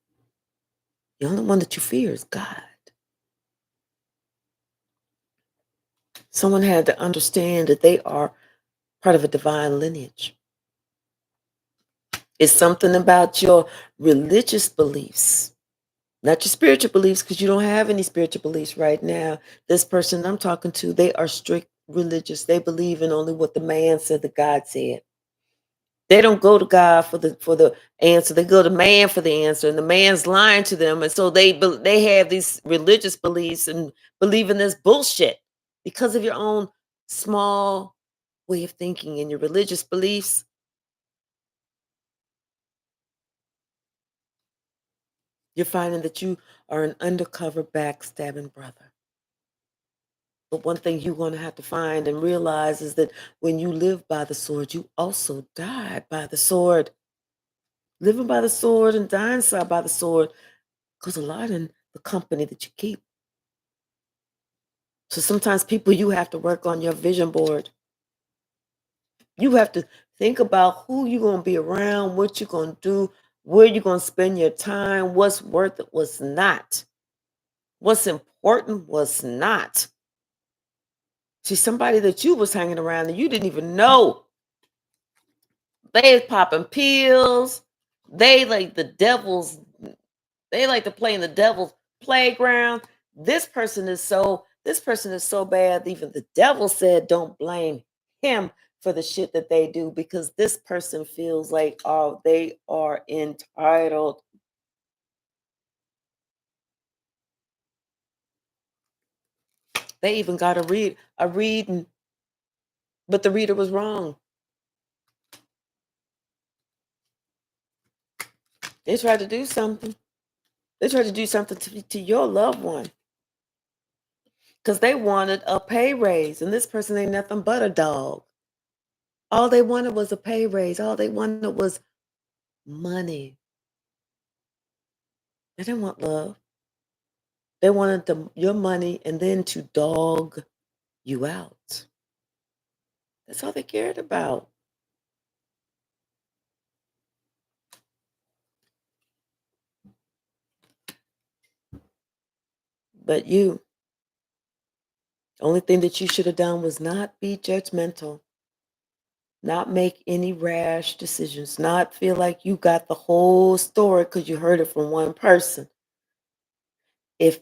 the only one that you fear is God. Someone had to understand that they are part of a divine lineage. It's something about your religious beliefs, not your spiritual beliefs, because you don't have any spiritual beliefs right now. This person I'm talking to, they are strict religious. They believe in only what the man said, the God said. They don't go to God for the answer. They go to man for the answer, and the man's lying to them, and so they have these religious beliefs and believe in this bullshit because of your own small way of thinking and your religious beliefs. You're finding that you are an undercover backstabbing brother. But one thing you're going to have to find and realize is that when you live by the sword, you also die by the sword. Living by the sword and dying side by the sword goes a lot in the company that you keep. So sometimes people, you have to work on your vision board. You have to think about who you're going to be around, what you're going to do, where you're going to spend your time, what's worth it, what's not. What's important was not. See, somebody that you was hanging around and you didn't even know, they popping pills. They like the devil's, they like to play in the devil's playground. This person is so bad, even the devil said don't blame him for the shit that they do, because this person feels like, oh, they are entitled. They even got a reading, but the reader was wrong. They tried to do something. They tried to do something to your loved one because they wanted a pay raise, and this person ain't nothing but a dog. All they wanted was a pay raise. All they wanted was money. They didn't want love. They wanted your money and then to dog you out. That's all they cared about. But you, the only thing that you should have done was not be judgmental, not make any rash decisions, not feel like you got the whole story because you heard it from one person. If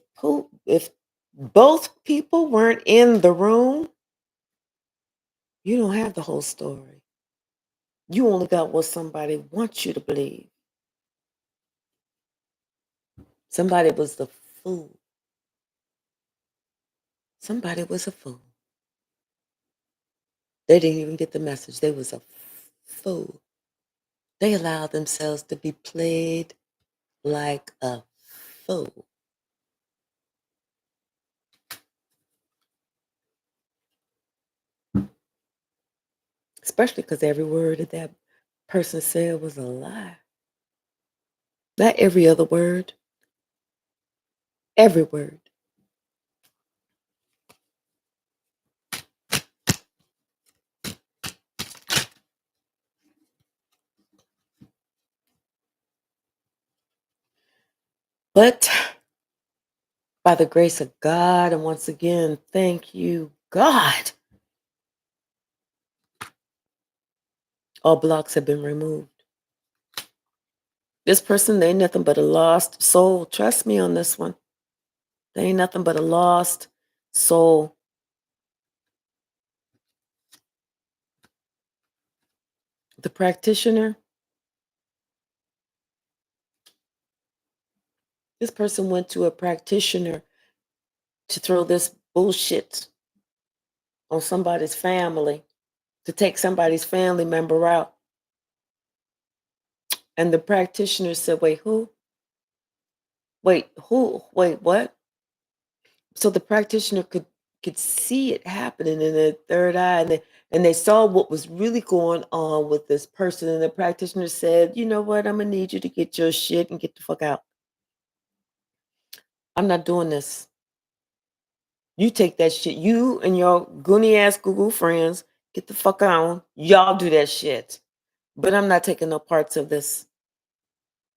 both people weren't in the room, you don't have the whole story. You only got what somebody wants you to believe. Somebody was the fool. Somebody was a fool. They didn't even get the message. They was a fool. They allowed themselves to be played like a fool. Especially because every word that person said was a lie. Not every other word, every word. But by the grace of God, and once again, thank you, God, all blocks have been removed. This person, they ain't nothing but a lost soul. Trust me on this one. They ain't nothing but a lost soul. The practitioner, This person went to a practitioner to throw this bullshit on somebody's family, to take somebody's family member out. And the practitioner said, wait, who? Wait, who? Wait, what? So the practitioner could see it happening in the third eye, and they saw what was really going on with this person. And the practitioner said, "You know what? I'm gonna need you to get your shit and get the fuck out. I'm not doing this. You take that shit. You and your goony ass Google friends get the fuck on. Y'all do that shit. But I'm not taking no parts of this.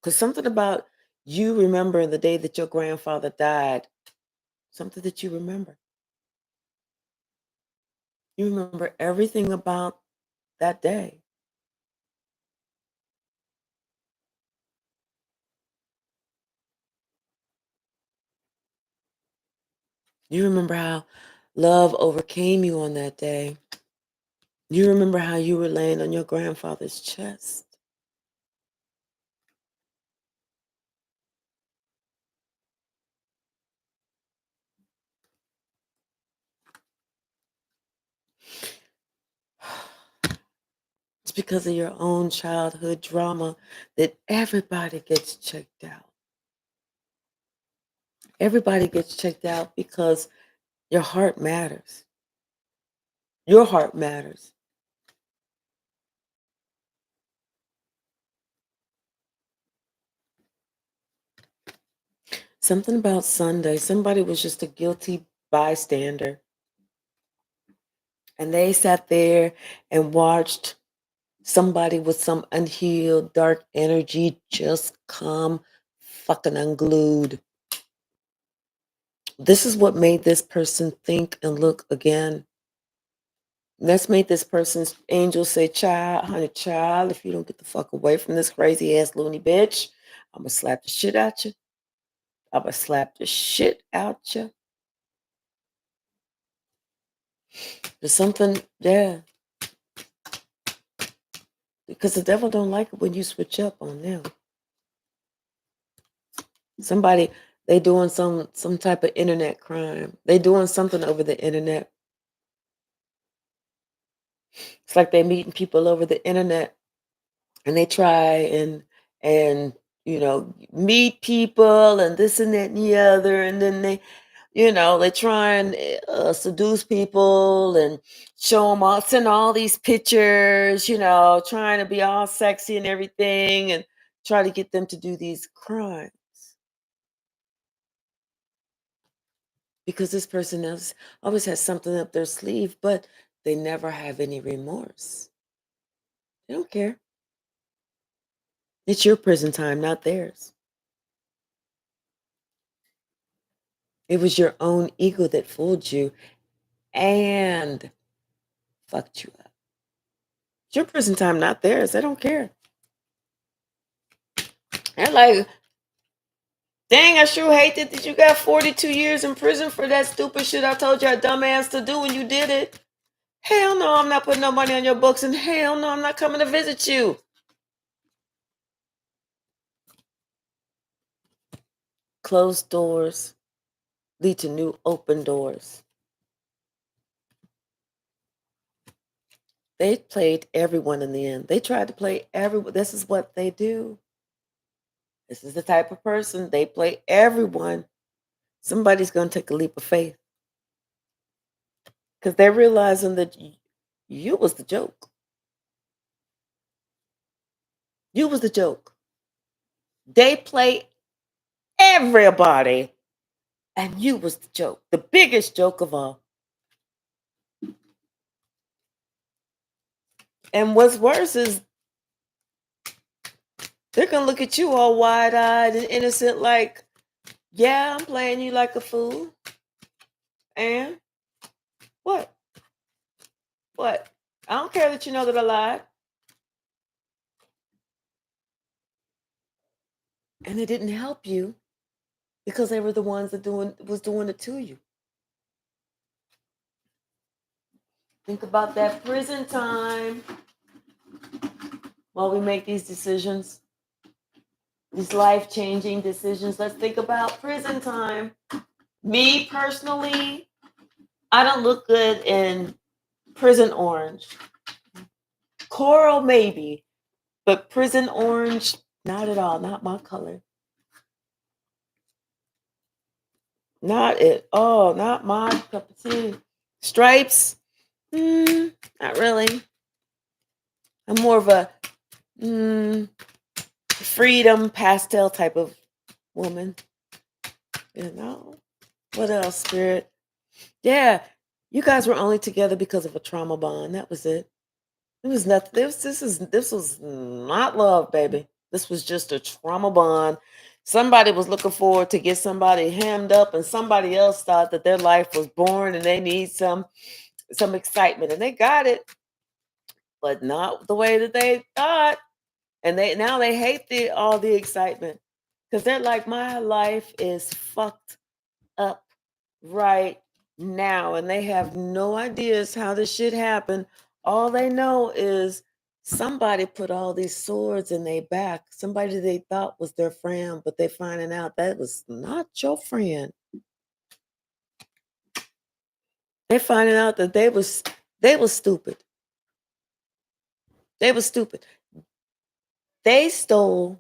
Because something about you remembering the day that your grandfather died, something that you remember. You remember everything about that day. You remember how love overcame you on that day. You remember how you were laying on your grandfather's chest. It's because of your own childhood drama that everybody gets checked out. Everybody gets checked out because your heart matters. Your heart matters. Something about Sunday, somebody was just a guilty bystander. And they sat there and watched somebody with some unhealed dark energy just come fucking unglued. This is what made this person think and look again. That's made this person's angel say, child, honey, child, if you don't get the fuck away from this crazy ass loony bitch, I'm gonna slap the shit out you. I'm gonna slap the shit out you. There's something, yeah, because the devil don't like it when you switch up on them. Somebody, they doing some type of internet crime. They doing something over the internet. It's like they meeting people over the internet, and they try and meet people and this and that and the other, and then they try and seduce people and show them all, send all these pictures, trying to be all sexy and everything, and try to get them to do these crimes. Because this person always has something up their sleeve, but they never have any remorse. They don't care. It's your prison time, not theirs. It was your own ego that fooled you and fucked you up. It's your prison time, not theirs. They don't care. They're like, dang, I sure hate that you got 42 years in prison for that stupid shit I told your dumbass to do when you did it. Hell no, I'm not putting no money on your books, and hell no, I'm not coming to visit you. Closed doors lead to new open doors. They played everyone in the end. They tried to play everyone. This is what they do. This is the type of person they play everyone. Somebody's going to take a leap of faith because they're realizing that you was the joke. You was the joke. They play everybody, and you was the joke, the biggest joke of all. And what's worse is they're going to look at you all wide-eyed and innocent like, yeah, I'm playing you like a fool. And what? What? I don't care that you know that I lied. And it didn't help you because they were the ones that was doing it to you. Think about that prison time while we make these decisions. These life-changing decisions. Let's think about prison time. Me personally, I don't look good in prison orange. Coral maybe, but prison orange, not at all. Not my color. Not at all. Not my cup of tea. Stripes, not really. I'm more of a freedom pastel type of woman. You know. What else, Spirit? Yeah, you guys were only together because of a trauma bond. That was it. It was nothing. This was not love, baby. This was just a trauma bond. Somebody was looking forward to get somebody hemmed up, and somebody else thought that their life was boring and they need some excitement, and they got it, but not the way that they thought. And they hate all the excitement because they're like, my life is fucked up right now, and they have no ideas how this shit happened. All they know is somebody put all these swords in their back. Somebody they thought was their friend, but they finding out that was not your friend. They finding out that they was stupid. They was stupid. They stole.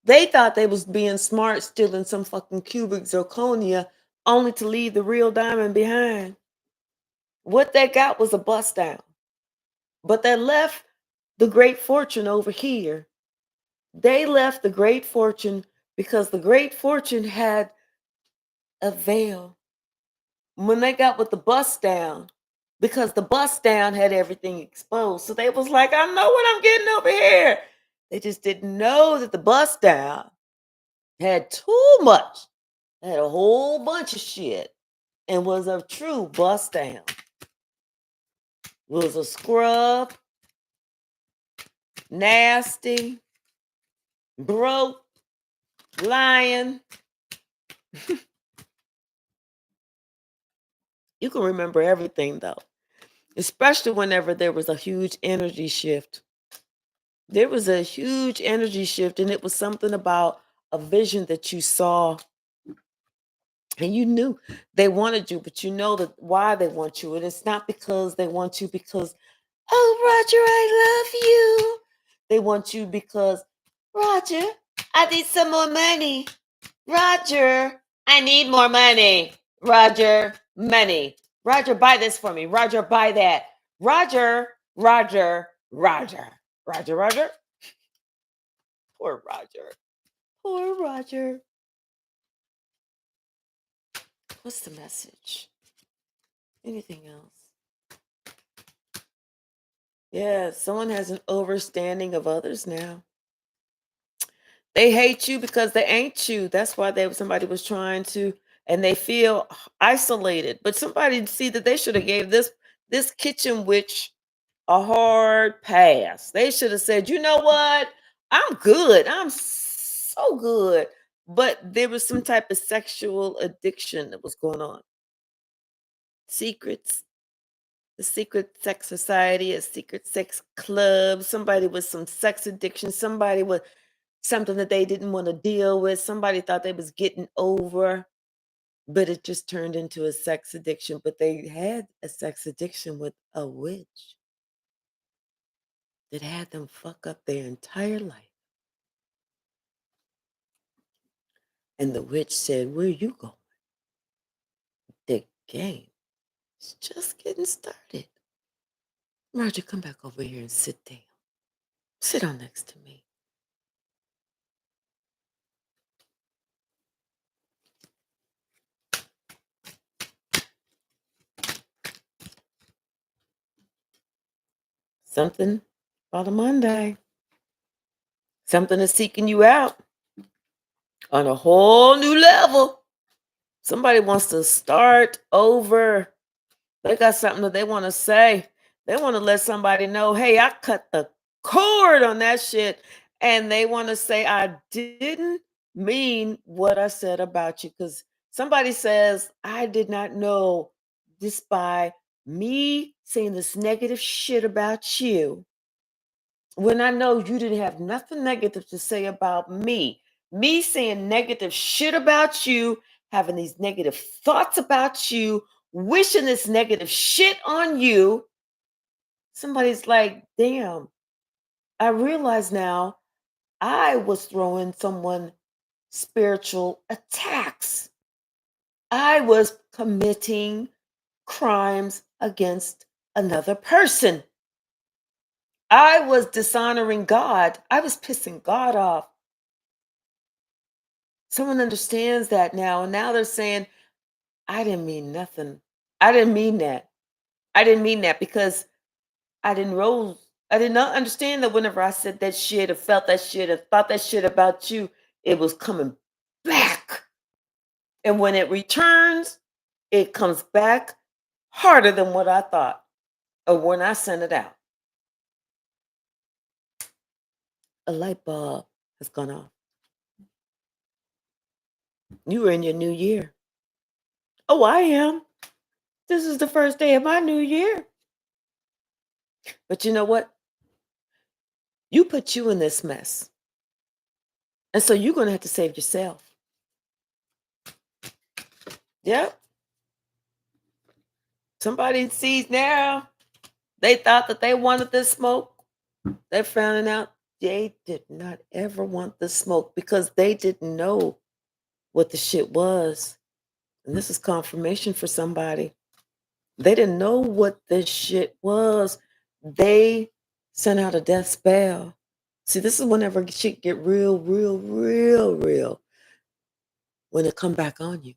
They thought they was being smart, stealing some fucking cubic zirconia, only to leave the real diamond behind. What they got was a bust down. But they left the great fortune over here. They left the great fortune because the great fortune had a veil. When they got with the bust down, because the bust down had everything exposed. So they was like, I know what I'm getting over here. They just didn't know that the bust down had too much, had a whole bunch of shit, and was a true bust down. Was a scrub, nasty, broke, lying. You can remember everything though, especially whenever there was a huge energy shift. There was a huge energy shift, and it was something about a vision that you saw, and you knew they wanted you, but you know that why they want you. And it's not because they want you because, oh, Roger, I love you. They want you because, Roger, I need some more money. Roger, I need more money. Roger, money. Roger, buy this for me. Roger, buy that. Roger, Roger, Roger. Roger, Roger. Poor Roger. Poor Roger. What's the message? Anything else? Yeah, someone has an overstanding of others now. They hate you because they ain't you. That's why somebody was trying to, and they feel isolated. But somebody see that they should have gave this kitchen witch a hard pass. They should have said, you know what? I'm good. I'm so good. But there was some type of sexual addiction that was going on. Secrets, the secret sex society, a secret sex club, somebody with some sex addiction, somebody with something that they didn't want to deal with, somebody thought they was getting over, but it just turned into a sex addiction. But they had a sex addiction with a witch that had them fuck up their entire life. And the witch said, where you going? The game is just getting started. Roger, come back over here and sit down. Sit down next to me. Something about a Monday. Something is seeking you out on a whole new level. Somebody wants to start over. They got something that they want to say. They want to let somebody know, hey, I cut the cord on that shit. And they want to say, I didn't mean what I said about you. Because somebody says, I did not know this by me saying this negative shit about you when I know you didn't have nothing negative to say about me. Me saying negative shit about you, having these negative thoughts about you, wishing this negative shit on you. Somebody's like, damn, I realize now I was throwing someone spiritual attacks. I was committing crimes against another person. I was dishonoring God. I was pissing God off. Someone understands that now. And now they're saying, I didn't mean nothing. I didn't mean that. I didn't mean that because I didn't roll. I did not understand that whenever I said that shit or felt that shit or thought that shit about you, it was coming back. And when it returns, it comes back harder than what I thought or when I sent it out. A light bulb has gone off. You are in your new year. Oh, I am. This is the first day of my new year. But you know what? You put you in this mess. And so you're going to have to save yourself. Yep. Somebody sees now. They thought that they wanted this smoke. They're finding out they did not ever want the smoke because they didn't know what the shit was. And this is confirmation for somebody. They didn't know what this shit was. They sent out a death spell. See, this is whenever shit get real, real, real, real. When it come back on you.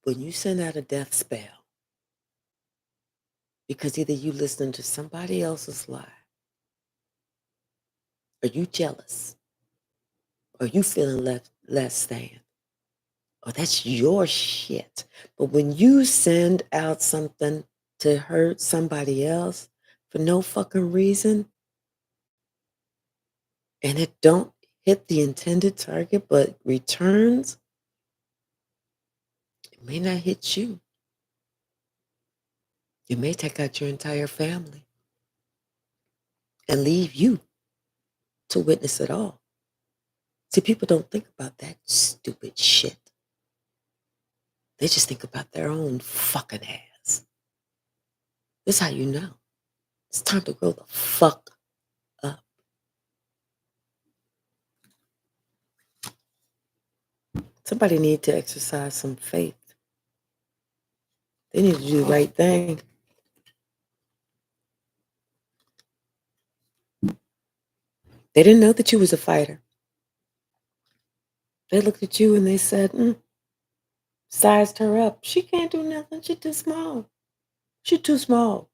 When you send out a death spell, because either you listening to somebody else's lie, or you jealous, or you feeling less than, or that's your shit. But when you send out something to hurt somebody else for no fucking reason, and it don't hit the intended target but returns, it may not hit you. It may take out your entire family and leave you to witness it all. See, people don't think about that stupid shit. They just think about their own fucking ass. This is how you know. It's time to grow the fuck up. Somebody need to exercise some faith. They need to do the right thing. They didn't know that you was a fighter. They looked at you and they said, sized her up. She can't do nothing. She's too small. She's too small.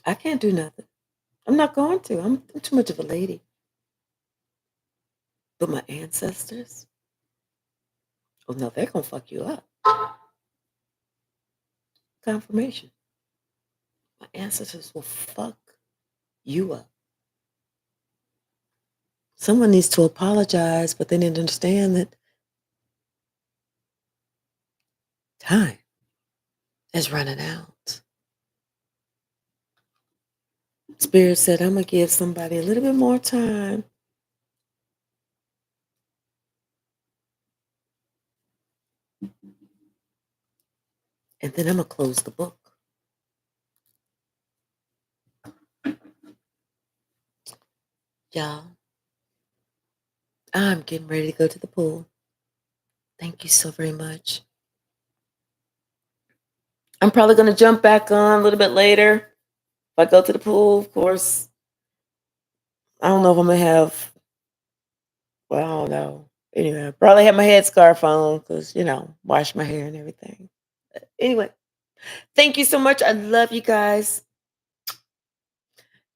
I can't do nothing. I'm not going to. I'm too much of a lady. But my ancestors, oh no, they're going to fuck you up. Confirmation. My ancestors will fuck you up. Someone needs to apologize, but they need to understand that time is running out. Spirit said, I'm going to give somebody a little bit more time. And then I'm going to close the book. Y'all, I'm getting ready to go to the pool. Thank you so very much. I'm probably going to jump back on a little bit later. If I go to the pool, of course, I don't know if I'm going to have, well, I don't know. Anyway, I probably have my headscarf on because, wash my hair and everything. Anyway, thank you so much. I love you guys.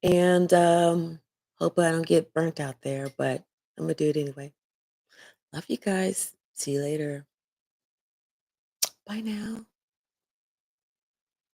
And hope I don't get burnt out there, but I'm going to do it anyway. Love you guys. See you later. Bye now.